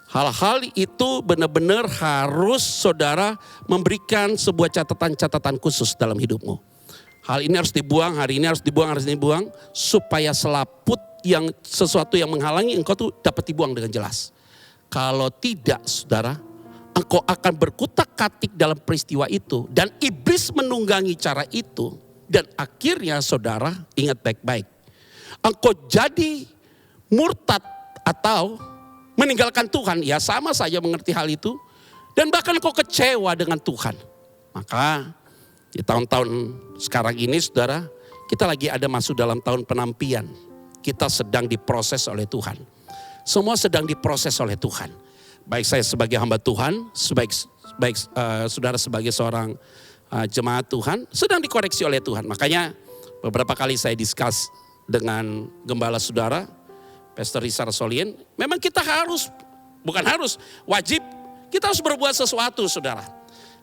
Hal-hal itu benar-benar harus saudara memberikan sebuah catatan-catatan khusus dalam hidupmu. Hal ini harus dibuang, hari ini harus dibuang, supaya selaput yang sesuatu yang menghalangi engkau tuh dapat dibuang dengan jelas. Kalau tidak saudara, engkau akan berkutak-katik dalam peristiwa itu dan iblis menunggangi cara itu dan akhirnya saudara ingat baik-baik. Engkau jadi murtad atau meninggalkan Tuhan, ya sama saja mengerti hal itu dan bahkan engkau kecewa dengan Tuhan. Maka di tahun-tahun sekarang ini saudara, kita lagi ada masuk dalam tahun penampian. Kita sedang diproses oleh Tuhan. Semua sedang diproses oleh Tuhan. Baik saya sebagai hamba Tuhan, baik saudara sebagai seorang jemaat Tuhan, sedang dikoreksi oleh Tuhan. Makanya beberapa kali saya discuss dengan gembala saudara, Pastor Rizal Solien, memang kita wajib, kita harus berbuat sesuatu saudara.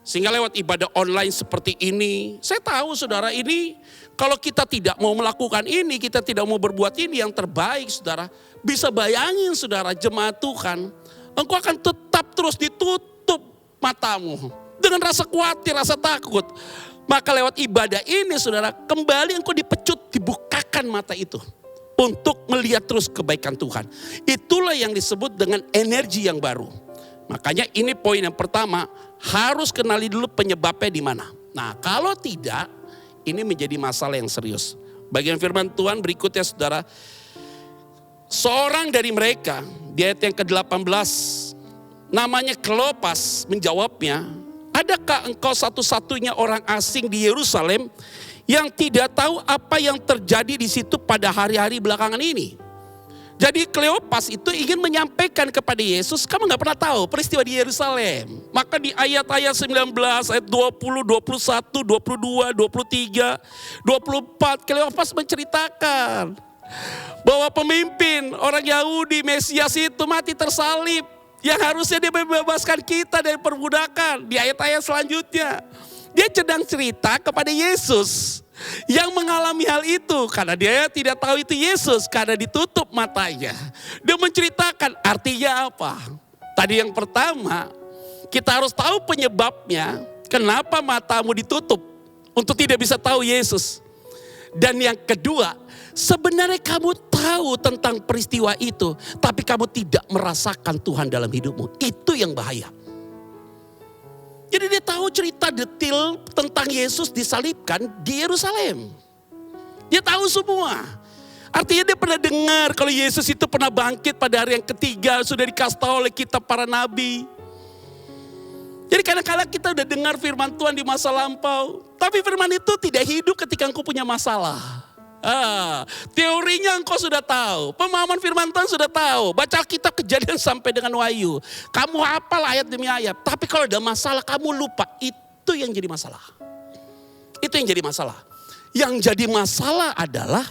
Sehingga lewat ibadah online seperti ini, saya tahu saudara ini, kalau kita tidak mau melakukan ini, kita tidak mau berbuat ini yang terbaik saudara. Bisa bayangin saudara jemaat Tuhan, engkau akan tetap terus ditutup matamu. Dengan rasa khawatir, rasa takut. Maka lewat ibadah ini saudara, kembali engkau dipecut, dibukakan mata itu. Untuk melihat terus kebaikan Tuhan. Itulah yang disebut dengan energi yang baru. Makanya ini poin yang pertama, harus kenali dulu penyebabnya di mana. Nah, kalau tidak, ini menjadi masalah yang serius. Bagian firman Tuhan berikutnya saudara, seorang dari mereka di ayat yang ke-18 namanya Kleopas menjawabnya, adakah engkau satu-satunya orang asing di Yerusalem yang tidak tahu apa yang terjadi di situ pada hari-hari belakangan ini? Jadi Kleopas itu ingin menyampaikan kepada Yesus, kamu gak pernah tahu peristiwa di Yerusalem. Maka di ayat-ayat 19, ayat 20, 21, 22, 23, 24, Kleopas menceritakan bahwa pemimpin orang Yahudi Mesias itu mati tersalib. Yang harusnya dia membebaskan kita dari perbudakan. Di ayat-ayat selanjutnya, dia sedang cerita kepada Yesus yang mengalami hal itu karena dia tidak tahu itu Yesus karena ditutup matanya. Dia menceritakan artinya apa? Tadi yang pertama, kita harus tahu penyebabnya kenapa matamu ditutup untuk tidak bisa tahu Yesus. Dan yang kedua, sebenarnya kamu tahu tentang peristiwa itu, tapi kamu tidak merasakan Tuhan dalam hidupmu. Itu yang bahaya. Jadi dia tahu cerita detail tentang Yesus disalibkan di Yerusalem. Dia tahu semua. Artinya dia pernah dengar kalau Yesus itu pernah bangkit pada hari yang ketiga, sudah dikasih tahu oleh kita para nabi. Jadi kadang-kadang kita udah dengar firman Tuhan di masa lampau. Tapi firman itu tidak hidup ketika engkau punya masalah. Teorinya engkau sudah tahu. Pemahaman firman Tuhan sudah tahu. Baca Alkitab Kejadian sampai dengan Wahyu. Kamu hafal ayat demi ayat. Tapi kalau ada masalah kamu lupa. Itu yang jadi masalah. Itu yang jadi masalah. Yang jadi masalah adalah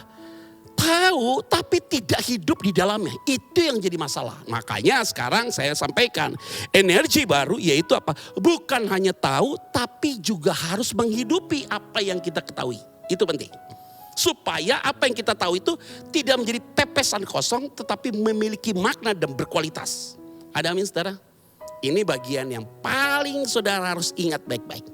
tahu tapi tidak hidup di dalamnya. Itu yang jadi masalah. Makanya sekarang saya sampaikan energi baru yaitu apa? Bukan hanya tahu tapi juga harus menghidupi apa yang kita ketahui. Itu penting. Supaya apa yang kita tahu itu tidak menjadi tepesan kosong tetapi memiliki makna dan berkualitas. Ada amin saudara? Ini bagian yang paling saudara harus ingat baik-baik.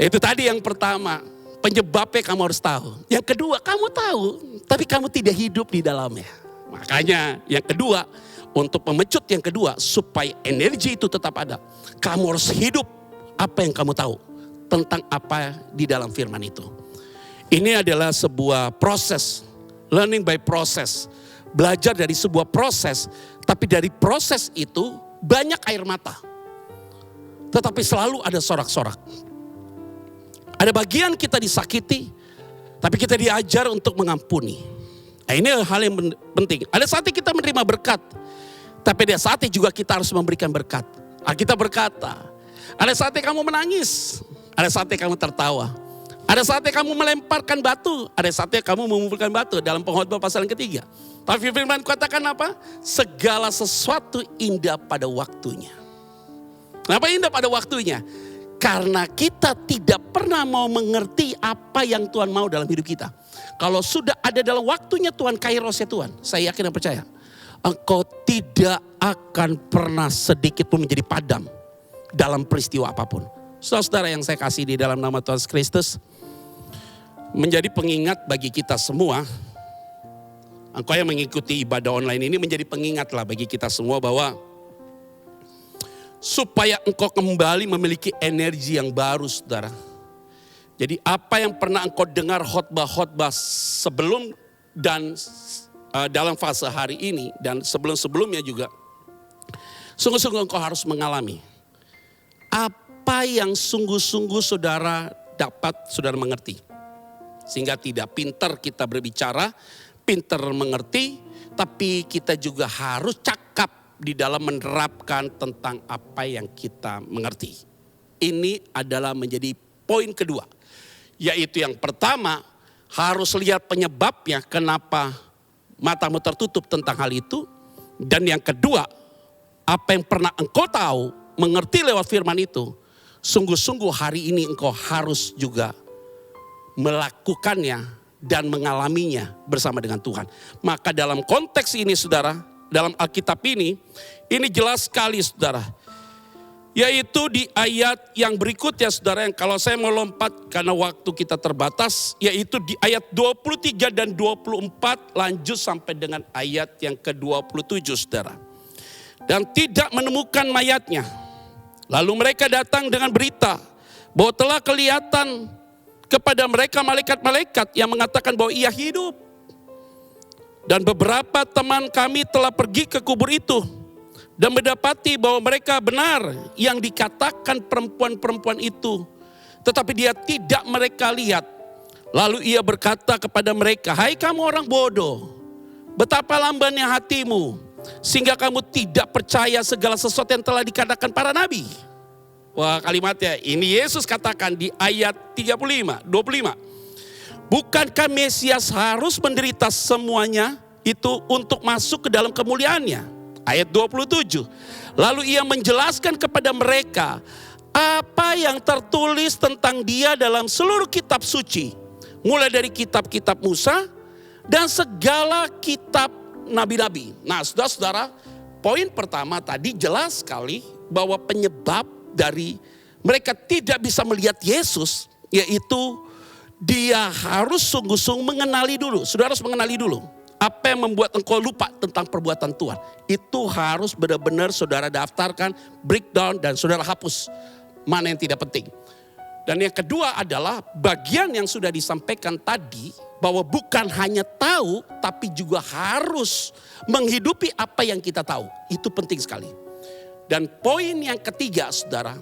Itu tadi yang pertama. Penyebabnya kamu harus tahu. Yang kedua, kamu tahu, tapi kamu tidak hidup di dalamnya. Makanya yang kedua, untuk pemecut yang kedua, supaya energi itu tetap ada. Kamu harus hidup apa yang kamu tahu tentang apa di dalam firman itu. Ini adalah sebuah proses, learning by process. Belajar dari sebuah proses, tapi dari proses itu banyak air mata. Tetapi selalu ada sorak-sorak. Ada bagian kita disakiti, tapi kita diajar untuk mengampuni. Nah, ini hal yang penting. Ada saatnya kita menerima berkat, tapi ada saatnya juga kita harus memberikan berkat. Kita berkata, ada saatnya kamu menangis, ada saatnya kamu tertawa. Ada saatnya kamu melemparkan batu, ada saatnya kamu mengumpulkan batu dalam Pengkhotbah pasal yang ketiga. Tapi firman katakan apa? Segala sesuatu indah pada waktunya. Kenapa indah pada waktunya? Karena kita tidak pernah mau mengerti apa yang Tuhan mau dalam hidup kita. Kalau sudah ada dalam waktunya Tuhan, kairosnya Tuhan, saya yakin dan percaya, engkau tidak akan pernah sedikit pun menjadi padam dalam peristiwa apapun. Saudara-saudara yang saya kasih di dalam nama Tuhan Kristus, menjadi pengingat bagi kita semua. Engkau yang mengikuti ibadah online ini menjadi pengingatlah bagi kita semua bahwa supaya engkau kembali memiliki energi yang baru, saudara. Jadi apa yang pernah engkau dengar khotbah-khotbah sebelum dan dalam fase hari ini dan sebelum-sebelumnya juga, sungguh-sungguh engkau harus mengalami apa yang sungguh-sungguh saudara dapat saudara mengerti. Sehingga tidak pintar kita berbicara, pintar mengerti, tapi kita juga harus cakap di dalam menerapkan tentang apa yang kita mengerti. Ini adalah menjadi poin kedua. Yaitu yang pertama, harus lihat penyebabnya kenapa matamu tertutup tentang hal itu. Dan yang kedua, apa yang pernah engkau tahu, mengerti lewat firman itu, sungguh-sungguh hari ini engkau harus juga melakukannya dan mengalaminya bersama dengan Tuhan. Maka dalam konteks ini saudara, dalam Alkitab ini jelas sekali saudara. Yaitu di ayat yang berikutnya saudara, yang kalau saya mau lompat karena waktu kita terbatas. Yaitu di ayat 23 dan 24 lanjut sampai dengan ayat yang ke-27 saudara. Dan tidak menemukan mayatnya. Lalu mereka datang dengan berita bahwa telah kelihatan kepada mereka malaikat-malaikat yang mengatakan bahwa ia hidup. Dan beberapa teman kami telah pergi ke kubur itu dan mendapati bahwa mereka benar yang dikatakan perempuan-perempuan itu. Tetapi dia tidak mereka lihat. Lalu ia berkata kepada mereka, hai kamu orang bodoh, betapa lambannya hatimu sehingga kamu tidak percaya segala sesuatu yang telah dikatakan para nabi. Wah, kalimatnya ini Yesus katakan di ayat 25. Bukankah Mesias harus menderita semuanya itu untuk masuk ke dalam kemuliaannya? Ayat 27. Lalu ia menjelaskan kepada mereka apa yang tertulis tentang dia dalam seluruh kitab suci. Mulai dari kitab-kitab Musa dan segala kitab nabi-nabi. Nah saudara-saudara, poin pertama tadi jelas sekali bahwa penyebab dari mereka tidak bisa melihat Yesus yaitu dia harus sungguh-sungguh mengenali dulu. Saudara harus mengenali dulu. Apa yang membuat engkau lupa tentang perbuatan Tuhan. Itu harus benar-benar saudara daftarkan, breakdown, dan saudara hapus. Mana yang tidak penting. Dan yang kedua adalah bagian yang sudah disampaikan tadi. Bahwa bukan hanya tahu, tapi juga harus menghidupi apa yang kita tahu. Itu penting sekali. Dan poin yang ketiga saudara.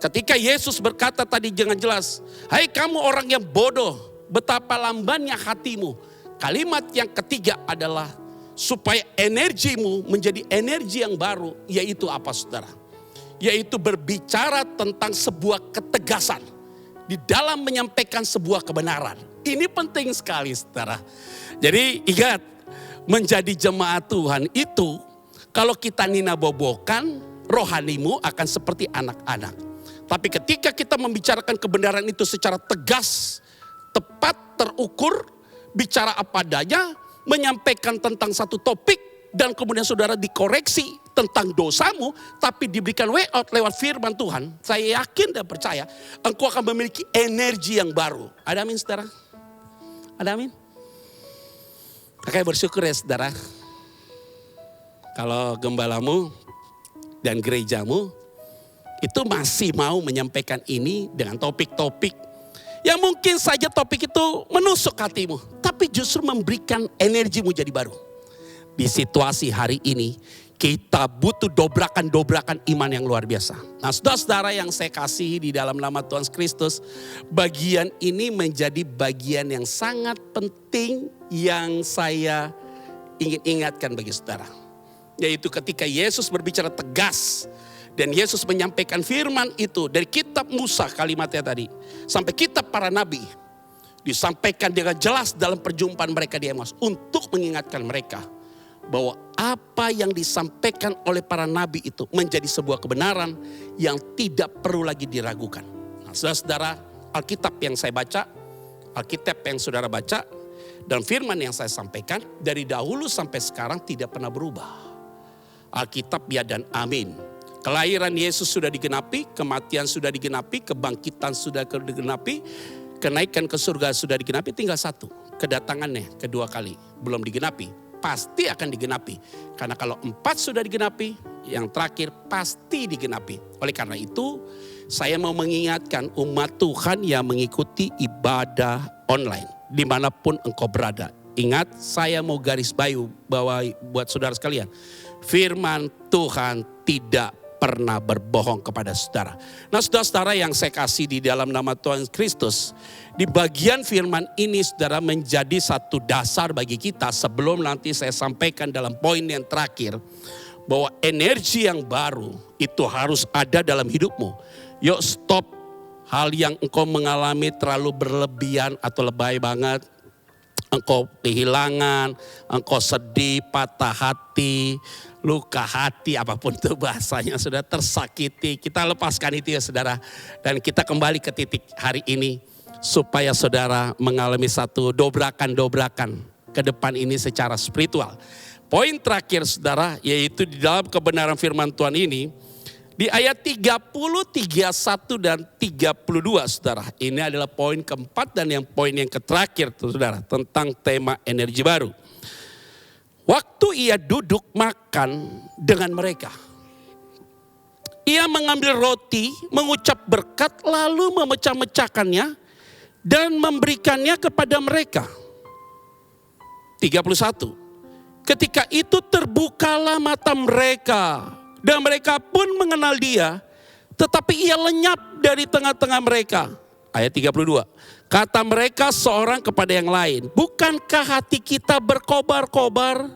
Ketika Yesus berkata tadi jangan jelas. Hai kamu orang yang bodoh, betapa lambannya hatimu. Kalimat yang ketiga adalah supaya energimu menjadi energi yang baru. Yaitu apa saudara? Yaitu berbicara tentang sebuah ketegasan. Di dalam menyampaikan sebuah kebenaran. Ini penting sekali saudara. Jadi ingat, menjadi jemaat Tuhan itu kalau kita nina-bobokan, rohanimu akan seperti anak-anak. Tapi ketika kita membicarakan kebenaran itu secara tegas, tepat, terukur, bicara apa adanya, menyampaikan tentang satu topik, dan kemudian saudara dikoreksi tentang dosamu, tapi diberikan way out lewat firman Tuhan, saya yakin dan percaya, engkau akan memiliki energi yang baru. Ada amin saudara? Ada amin? Kakak bersyukur ya saudara. Kalau gembalamu dan gerejamu itu masih mau menyampaikan ini dengan topik-topik yang mungkin saja topik itu menusuk hatimu. Tapi justru memberikan energimu jadi baru. Di situasi hari ini kita butuh dobrakan-dobrakan iman yang luar biasa. Nah saudara-saudara yang saya kasihi di dalam nama Tuhan Kristus. Bagian ini menjadi bagian yang sangat penting yang saya ingin ingatkan bagi saudara. Yaitu ketika Yesus berbicara tegas. Dan Yesus menyampaikan firman itu dari kitab Musa kalimatnya tadi. Sampai kitab para nabi. Disampaikan dengan jelas dalam perjumpaan mereka di Emmaus. Untuk mengingatkan mereka. Bahwa apa yang disampaikan oleh para nabi itu menjadi sebuah kebenaran yang tidak perlu lagi diragukan. Nah, saudara-saudara, Alkitab yang saya baca, Alkitab yang saudara baca, dan firman yang saya sampaikan dari dahulu sampai sekarang tidak pernah berubah. Alkitab ya dan amin. Kelahiran Yesus sudah digenapi, kematian sudah digenapi, kebangkitan sudah digenapi, kenaikan ke surga sudah digenapi, tinggal satu. Kedatangannya kedua kali belum digenapi, pasti akan digenapi. Karena kalau 4 sudah digenapi, yang terakhir pasti digenapi. Oleh karena itu, saya mau mengingatkan umat Tuhan yang mengikuti ibadah online. Dimanapun engkau berada. Ingat, saya mau garis bawahi buat saudara sekalian. Firman Tuhan tidak pernah berbohong kepada saudara. Nah saudara-saudara yang saya kasih di dalam nama Tuhan Kristus. Di bagian firman ini saudara menjadi satu dasar bagi kita. Sebelum nanti saya sampaikan dalam poin yang terakhir. Bahwa energi yang baru itu harus ada dalam hidupmu. Yuk stop hal yang engkau mengalami terlalu berlebihan atau lebay banget. Engkau kehilangan, engkau sedih, patah hati, luka hati, apapun itu bahasanya, sudah tersakiti. Kita lepaskan itu ya saudara. Dan kita kembali ke titik hari ini. Supaya saudara mengalami satu dobrakan-dobrakan ke depan ini secara spiritual. Poin terakhir saudara, yaitu di dalam kebenaran firman Tuhan ini. Di ayat 30, 31 dan 32 saudara. Ini adalah poin keempat dan yang poin yang terakhir saudara. Tentang tema energi baru. Waktu ia duduk makan dengan mereka. Ia mengambil roti, mengucap berkat lalu memecah-mecahkannya. Dan memberikannya kepada mereka. 31. Ketika itu terbukalah mata mereka. Dan mereka pun mengenal dia, tetapi ia lenyap dari tengah-tengah mereka. Ayat 32. Kata mereka seorang kepada yang lain, bukankah hati kita berkobar-kobar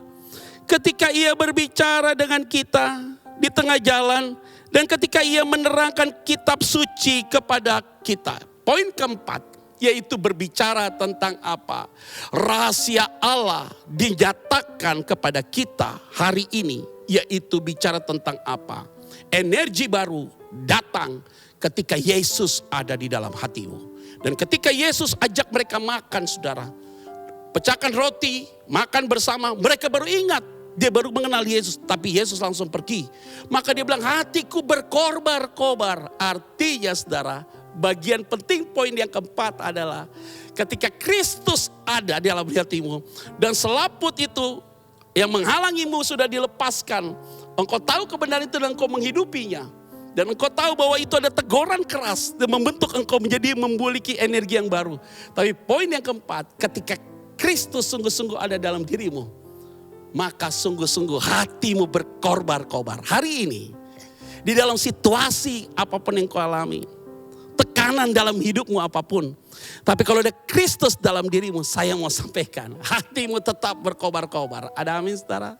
ketika ia berbicara dengan kita di tengah jalan dan ketika ia menerangkan kitab suci kepada kita. Poin keempat, yaitu berbicara tentang apa? Rahasia Allah dinyatakan kepada kita hari ini. Yaitu bicara tentang apa? Energi baru datang ketika Yesus ada di dalam hatimu. Dan ketika Yesus ajak mereka makan saudara. Pecahkan roti, makan bersama. Mereka baru ingat. Dia baru mengenal Yesus. Tapi Yesus langsung pergi. Maka dia bilang hatiku berkobar-kobar. Artinya saudara, bagian penting poin yang keempat adalah ketika Kristus ada di dalam hatimu dan selaput itu yang menghalangimu sudah dilepaskan. Engkau tahu kebenaran itu dan engkau menghidupinya. Dan engkau tahu bahwa itu ada teguran keras dan membentuk engkau menjadi memiliki energi yang baru. Tapi poin yang keempat, ketika Kristus sungguh-sungguh ada dalam dirimu, maka sungguh-sungguh hatimu berkobar-kobar. Hari ini, di dalam situasi apapun yang kau alami, tekanan dalam hidupmu apapun. Tapi kalau ada Kristus dalam dirimu, saya mau sampaikan, hatimu tetap berkobar-kobar. Ada amin saudara?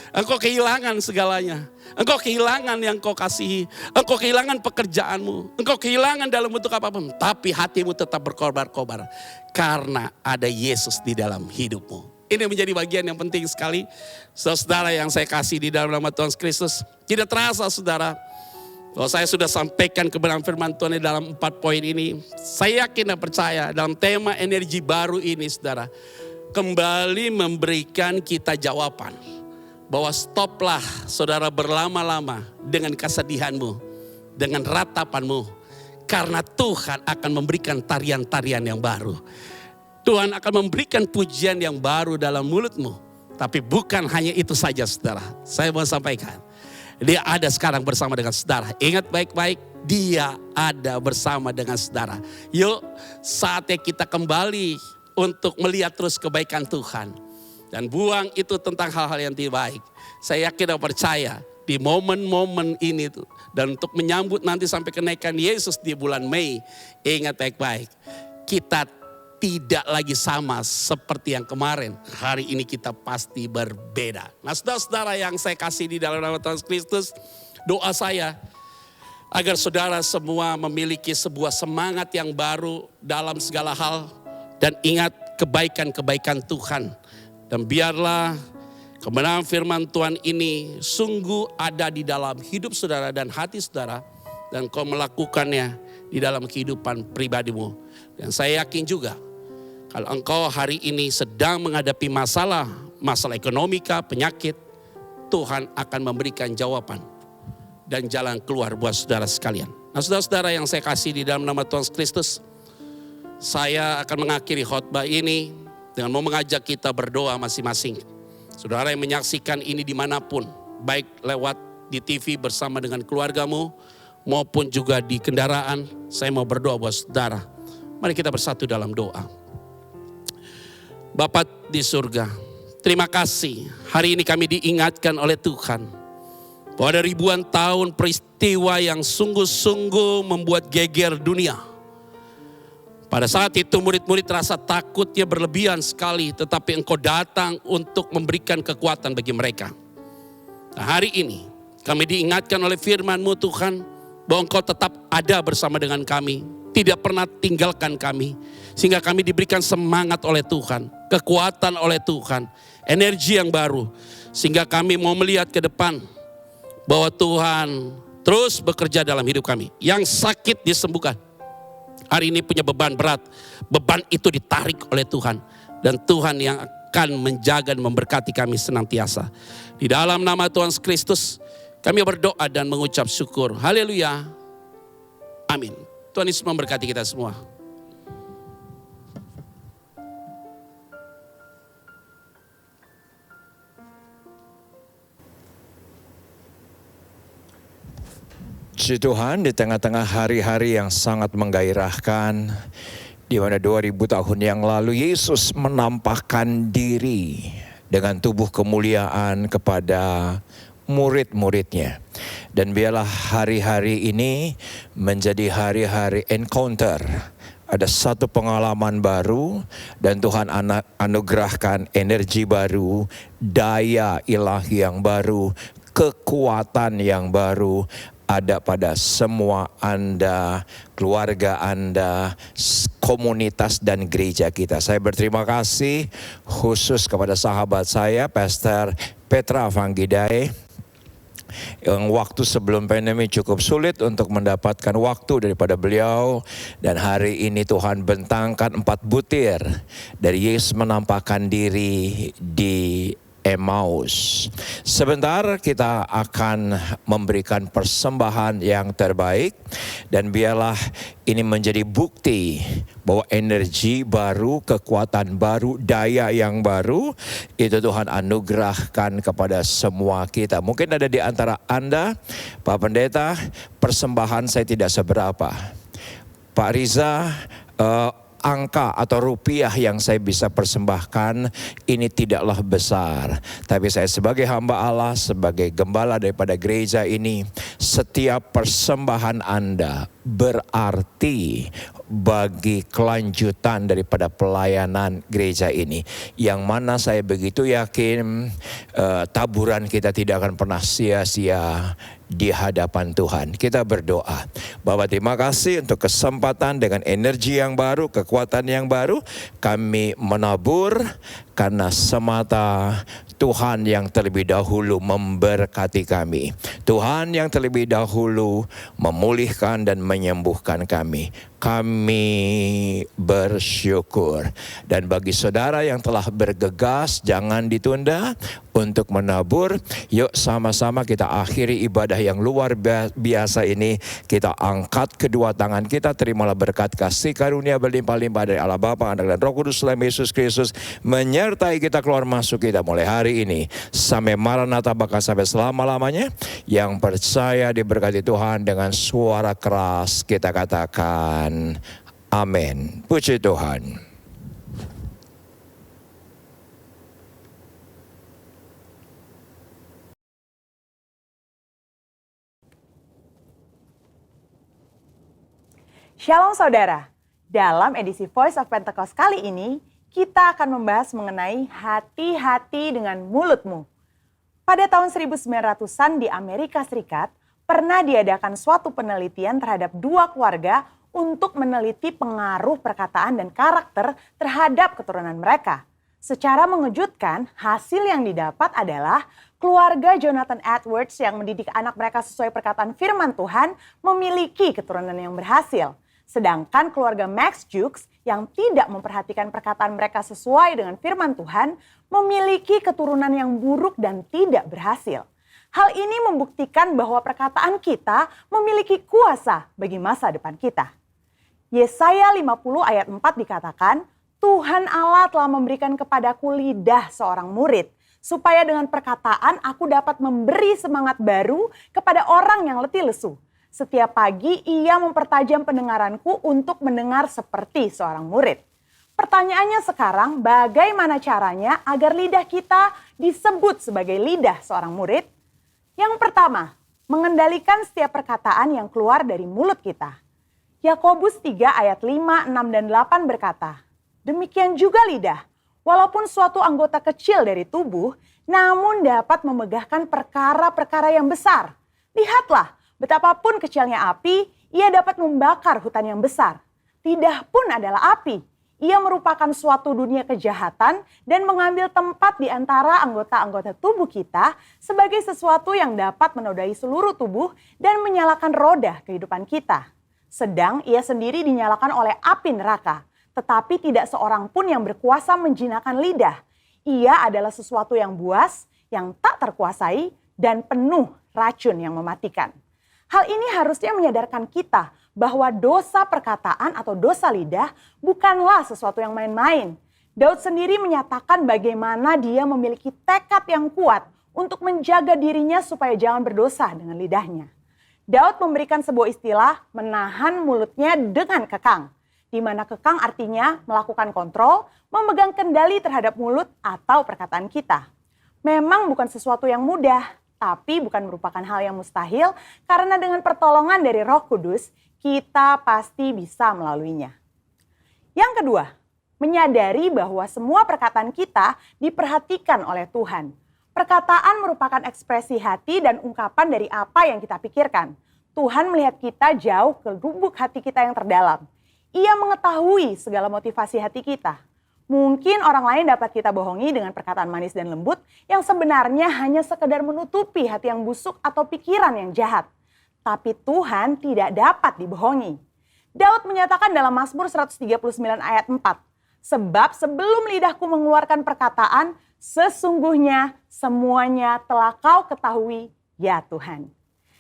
Engkau kehilangan segalanya. Engkau kehilangan yang kau kasihi. Engkau kehilangan pekerjaanmu. Engkau kehilangan dalam bentuk apapun. Tapi hatimu tetap berkobar-kobar. Karena ada Yesus di dalam hidupmu. Ini menjadi bagian yang penting sekali. Saudara yang saya kasih di dalam nama Tuhan Kristus. Tidak terasa saudara. Kalau saya sudah sampaikan kebenaran firman Tuhan di dalam 4 poin ini. Saya yakin dan percaya dalam tema energi baru ini saudara. Kembali memberikan kita jawaban. Bahwa stoplah saudara berlama-lama dengan kesedihanmu. Dengan ratapanmu. Karena Tuhan akan memberikan tarian-tarian yang baru. Tuhan akan memberikan pujian yang baru dalam mulutmu. Tapi bukan hanya itu saja saudara. Saya mau sampaikan. Dia ada sekarang bersama dengan saudara. Ingat baik-baik. Dia ada bersama dengan saudara. Yuk saatnya kita kembali untuk melihat terus kebaikan Tuhan. Dan buang itu tentang hal-hal yang tidak baik. Saya yakin dan percaya di momen-momen ini tuh. Dan untuk menyambut nanti sampai kenaikan Yesus di bulan Mei. Ingat baik-baik. Kita tidak lagi sama seperti yang kemarin. Hari ini kita pasti berbeda. Nah saudara-saudara yang saya kasih di dalam nama Tuhan Kristus. Doa saya agar saudara semua memiliki sebuah semangat yang baru dalam segala hal. Dan ingat kebaikan-kebaikan Tuhan. Dan biarlah kebenaran firman Tuhan ini sungguh ada di dalam hidup saudara dan hati saudara. Dan kau melakukannya di dalam kehidupan pribadimu. Dan saya yakin juga kalau engkau hari ini sedang menghadapi masalah ekonomika, penyakit. Tuhan akan memberikan jawaban dan jalan keluar buat saudara sekalian. Nah saudara-saudara yang saya kasih di dalam nama Tuhan Kristus. Saya akan mengakhiri khotbah ini dengan mau mengajak kita berdoa masing-masing. Saudara yang menyaksikan ini dimanapun. Baik lewat di TV bersama dengan keluargamu. Maupun juga di kendaraan. Saya mau berdoa buat saudara. Mari kita bersatu dalam doa. Bapa di surga. Terima kasih. Hari ini kami diingatkan oleh Tuhan. Bahwa ada ribuan tahun peristiwa yang sungguh-sungguh membuat geger dunia. Pada saat itu murid-murid terasa takutnya berlebihan sekali. Tetapi engkau datang untuk memberikan kekuatan bagi mereka. Nah, hari ini kami diingatkan oleh firman-Mu Tuhan. Bahwa engkau tetap ada bersama dengan kami. Tidak pernah tinggalkan kami. Sehingga kami diberikan semangat oleh Tuhan. Kekuatan oleh Tuhan. Energi yang baru. Sehingga kami mau melihat ke depan. Bahwa Tuhan terus bekerja dalam hidup kami. Yang sakit disembuhkan. Hari ini punya beban berat. Beban itu ditarik oleh Tuhan. Dan Tuhan yang akan menjaga dan memberkati kami senantiasa. Di dalam nama Tuhan Kristus. Kami berdoa dan mengucap syukur. Haleluya. Amin. Tuhan Yesus memberkati kita semua. Puji Tuhan, di tengah-tengah hari-hari yang sangat menggairahkan, di mana 2000 tahun yang lalu Yesus menampakkan diri dengan tubuh kemuliaan kepada murid-muridnya. Dan biarlah hari-hari ini menjadi hari-hari encounter. Ada satu pengalaman baru dan Tuhan anugerahkan energi baru, daya ilahi yang baru, kekuatan yang baru. Ada pada semua Anda, keluarga Anda, komunitas dan gereja kita. Saya berterima kasih khusus kepada sahabat saya, Pastor Petra Vanggidai. Yang waktu sebelum pandemi cukup sulit untuk mendapatkan waktu daripada beliau. Dan hari ini Tuhan bentangkan 4 butir dari Yesus menampakkan diri di Emmaus. Sebentar kita akan memberikan persembahan yang terbaik, dan biarlah ini menjadi bukti bahwa energi baru, kekuatan baru, daya yang baru itu Tuhan anugerahkan kepada semua kita. Mungkin ada di antara Anda, Pak Pendeta, persembahan saya tidak seberapa. Pak Riza, angka atau rupiah yang saya bisa persembahkan ini tidaklah besar. Tapi saya sebagai hamba Allah, sebagai gembala daripada gereja ini, setiap persembahan Anda berarti bagi kelanjutan daripada pelayanan gereja ini. Yang mana saya begitu yakin taburan kita tidak akan pernah sia-sia di hadapan Tuhan. Kita berdoa. Bapa, terima kasih untuk kesempatan dengan energi yang baru, kekuatan yang baru. Kami menabur karena semata Tuhan yang terlebih dahulu memberkati kami. Tuhan yang terlebih dahulu memulihkan dan menyembuhkan kami. Kami bersyukur. Dan bagi saudara yang telah bergegas, jangan ditunda untuk menabur. Yuk sama-sama kita akhiri ibadah yang luar biasa ini. Kita angkat kedua tangan kita, terimalah berkat kasih karunia berlimpah-limpah dari Allah Bapa, Anak dan Roh Kudus dalam Yesus Kristus menyertai kita keluar masuk kita mulai hari ini sampai Maranatha, bahkan sampai selama-lamanya. Yang percaya diberkati Tuhan dengan suara keras kita katakan amin. Puji Tuhan. Shalom saudara, dalam edisi Voice of Pentecost kali ini, kita akan membahas mengenai hati-hati dengan mulutmu. Pada tahun 1900-an di Amerika Serikat, pernah diadakan suatu penelitian terhadap dua keluarga untuk meneliti pengaruh perkataan dan karakter terhadap keturunan mereka. Secara mengejutkan, hasil yang didapat adalah keluarga Jonathan Edwards yang mendidik anak mereka sesuai perkataan firman Tuhan memiliki keturunan yang berhasil. Sedangkan keluarga Max Jukes yang tidak memperhatikan perkataan mereka sesuai dengan firman Tuhan memiliki keturunan yang buruk dan tidak berhasil. Hal ini membuktikan bahwa perkataan kita memiliki kuasa bagi masa depan kita. Yesaya 50 ayat 4 dikatakan, Tuhan Allah telah memberikan kepadaku lidah seorang murid, supaya dengan perkataan aku dapat memberi semangat baru kepada orang yang letih lesu. Setiap pagi ia mempertajam pendengaranku untuk mendengar seperti seorang murid. Pertanyaannya sekarang, bagaimana caranya agar lidah kita disebut sebagai lidah seorang murid? Yang pertama, mengendalikan setiap perkataan yang keluar dari mulut kita. Yakobus 3 ayat 5, 6, dan 8 berkata, demikian juga lidah, walaupun suatu anggota kecil dari tubuh, namun dapat memegahkan perkara-perkara yang besar. Lihatlah, betapapun kecilnya api, ia dapat membakar hutan yang besar. Lidah pun adalah api. Ia merupakan suatu dunia kejahatan dan mengambil tempat di antara anggota-anggota tubuh kita sebagai sesuatu yang dapat menodai seluruh tubuh dan menyalakan roda kehidupan kita. Sedang ia sendiri dinyalakan oleh api neraka, tetapi tidak seorang pun yang berkuasa menjinakkan lidah. Ia adalah sesuatu yang buas, yang tak terkuasai, dan penuh racun yang mematikan. Hal ini harusnya menyadarkan kita bahwa dosa perkataan atau dosa lidah bukanlah sesuatu yang main-main. Daud sendiri menyatakan bagaimana dia memiliki tekad yang kuat untuk menjaga dirinya supaya jangan berdosa dengan lidahnya. Daud memberikan sebuah istilah menahan mulutnya dengan kekang, di mana kekang artinya melakukan kontrol, memegang kendali terhadap mulut atau perkataan kita. Memang bukan sesuatu yang mudah, tapi bukan merupakan hal yang mustahil karena dengan pertolongan dari Roh Kudus, kita pasti bisa melaluinya. Yang kedua, menyadari bahwa semua perkataan kita diperhatikan oleh Tuhan. Perkataan merupakan ekspresi hati dan ungkapan dari apa yang kita pikirkan. Tuhan melihat kita jauh ke lubuk hati kita yang terdalam. Ia mengetahui segala motivasi hati kita. Mungkin orang lain dapat kita bohongi dengan perkataan manis dan lembut yang sebenarnya hanya sekedar menutupi hati yang busuk atau pikiran yang jahat. Tapi Tuhan tidak dapat dibohongi. Daud menyatakan dalam Mazmur 139 ayat 4, sebab sebelum lidahku mengeluarkan perkataan, Sesungguhnya semuanya telah kau ketahui, ya Tuhan.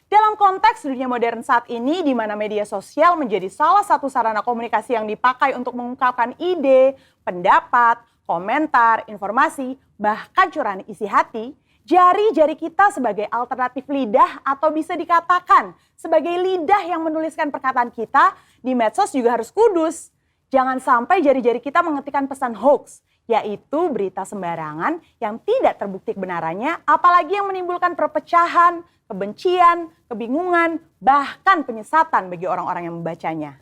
Dalam konteks dunia modern saat ini, di mana media sosial menjadi salah satu sarana komunikasi yang dipakai untuk mengungkapkan ide, pendapat, komentar, informasi, bahkan curahan isi hati, jari-jari kita sebagai alternatif lidah atau bisa dikatakan sebagai lidah yang menuliskan perkataan kita di medsos juga harus kudus. Jangan sampai jari-jari kita mengetikkan pesan hoax, yaitu berita sembarangan yang tidak terbukti kebenarannya, apalagi yang menimbulkan perpecahan, kebencian, kebingungan, bahkan penyesatan bagi orang-orang yang membacanya.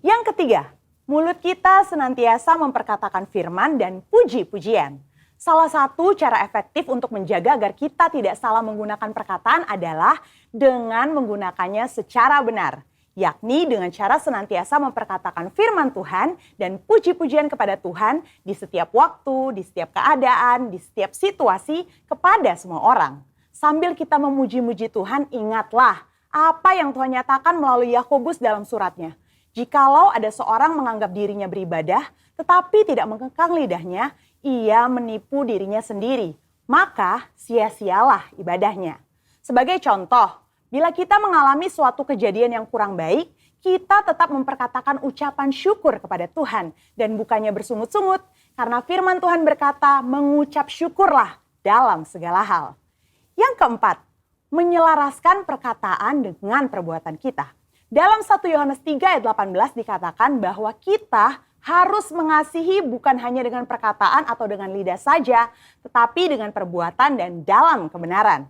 Yang ketiga, mulut kita senantiasa memperkatakan firman dan puji-pujian. Salah satu cara efektif untuk menjaga agar kita tidak salah menggunakan perkataan adalah dengan menggunakannya secara benar, yakni dengan cara senantiasa memperkatakan firman Tuhan dan puji-pujian kepada Tuhan di setiap waktu, di setiap keadaan, di setiap situasi kepada semua orang. Sambil kita memuji-muji Tuhan, ingatlah apa yang Tuhan nyatakan melalui Yakobus dalam suratnya. Jikalau ada seorang menganggap dirinya beribadah, tetapi tidak mengekang lidahnya, ia menipu dirinya sendiri. Maka sia-sialah ibadahnya. Sebagai contoh, bila kita mengalami suatu kejadian yang kurang baik, kita tetap memperkatakan ucapan syukur kepada Tuhan dan bukannya bersungut-sungut, karena firman Tuhan berkata, mengucap syukurlah dalam segala hal. Yang keempat, menyelaraskan perkataan dengan perbuatan kita. Dalam 1 Yohanes 3 ayat 18 dikatakan bahwa kita harus mengasihi bukan hanya dengan perkataan atau dengan lidah saja, tetapi dengan perbuatan dan dalam kebenaran.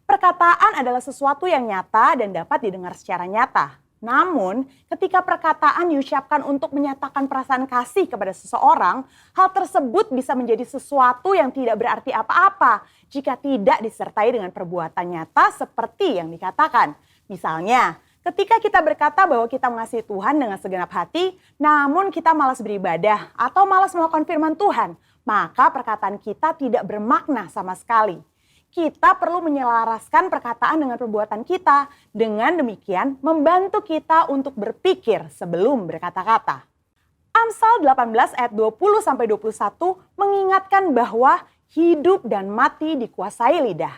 Perkataan adalah sesuatu yang nyata dan dapat didengar secara nyata. Namun, ketika perkataan diucapkan untuk menyatakan perasaan kasih kepada seseorang, hal tersebut bisa menjadi sesuatu yang tidak berarti apa-apa jika tidak disertai dengan perbuatan nyata seperti yang dikatakan. Misalnya, ketika kita berkata bahwa kita mengasihi Tuhan dengan segenap hati, namun kita malas beribadah atau malas melakukan firman Tuhan, maka perkataan kita tidak bermakna sama sekali. Kita perlu menyelaraskan perkataan dengan perbuatan kita. Dengan demikian, membantu kita untuk berpikir sebelum berkata-kata. Amsal 18 ayat 20-21 mengingatkan bahwa hidup dan mati dikuasai lidah.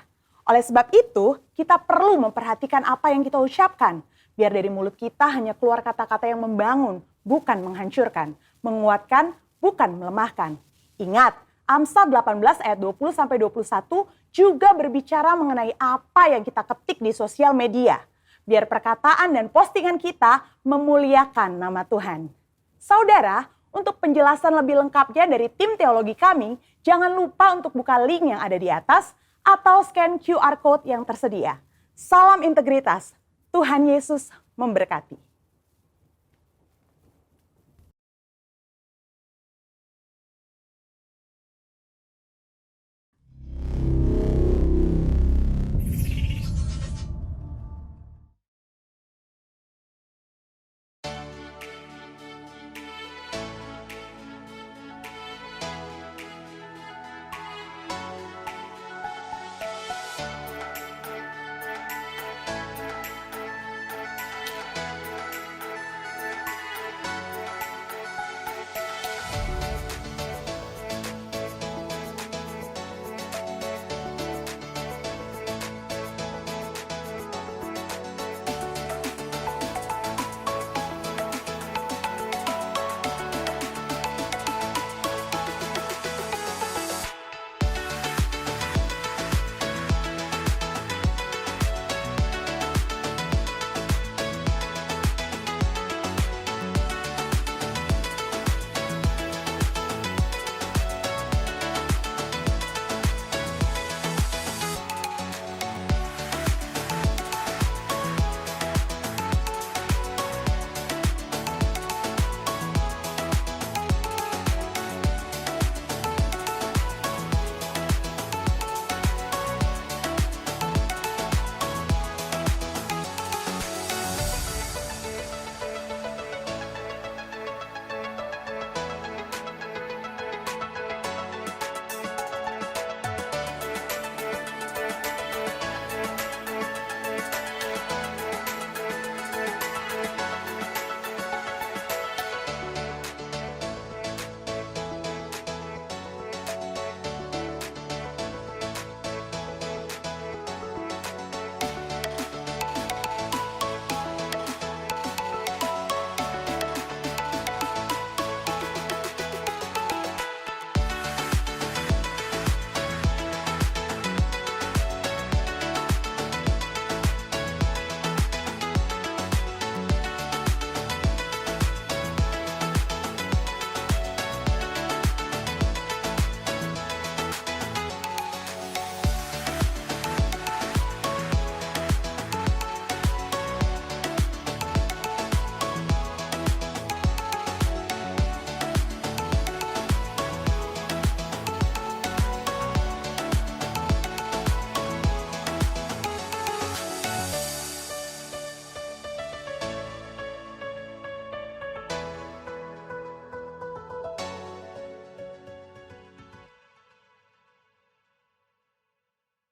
Oleh sebab itu, kita perlu memperhatikan apa yang kita ucapkan. Biar dari mulut kita hanya keluar kata-kata yang membangun, bukan menghancurkan. Menguatkan, bukan melemahkan. Ingat, Amsal 18 ayat 20-21 juga berbicara mengenai apa yang kita ketik di sosial media. Biar perkataan dan postingan kita memuliakan nama Tuhan. Saudara, untuk penjelasan lebih lengkapnya dari tim teologi kami, jangan lupa untuk buka link yang ada di atas atau scan QR Code yang tersedia. Salam integritas, Tuhan Yesus memberkati.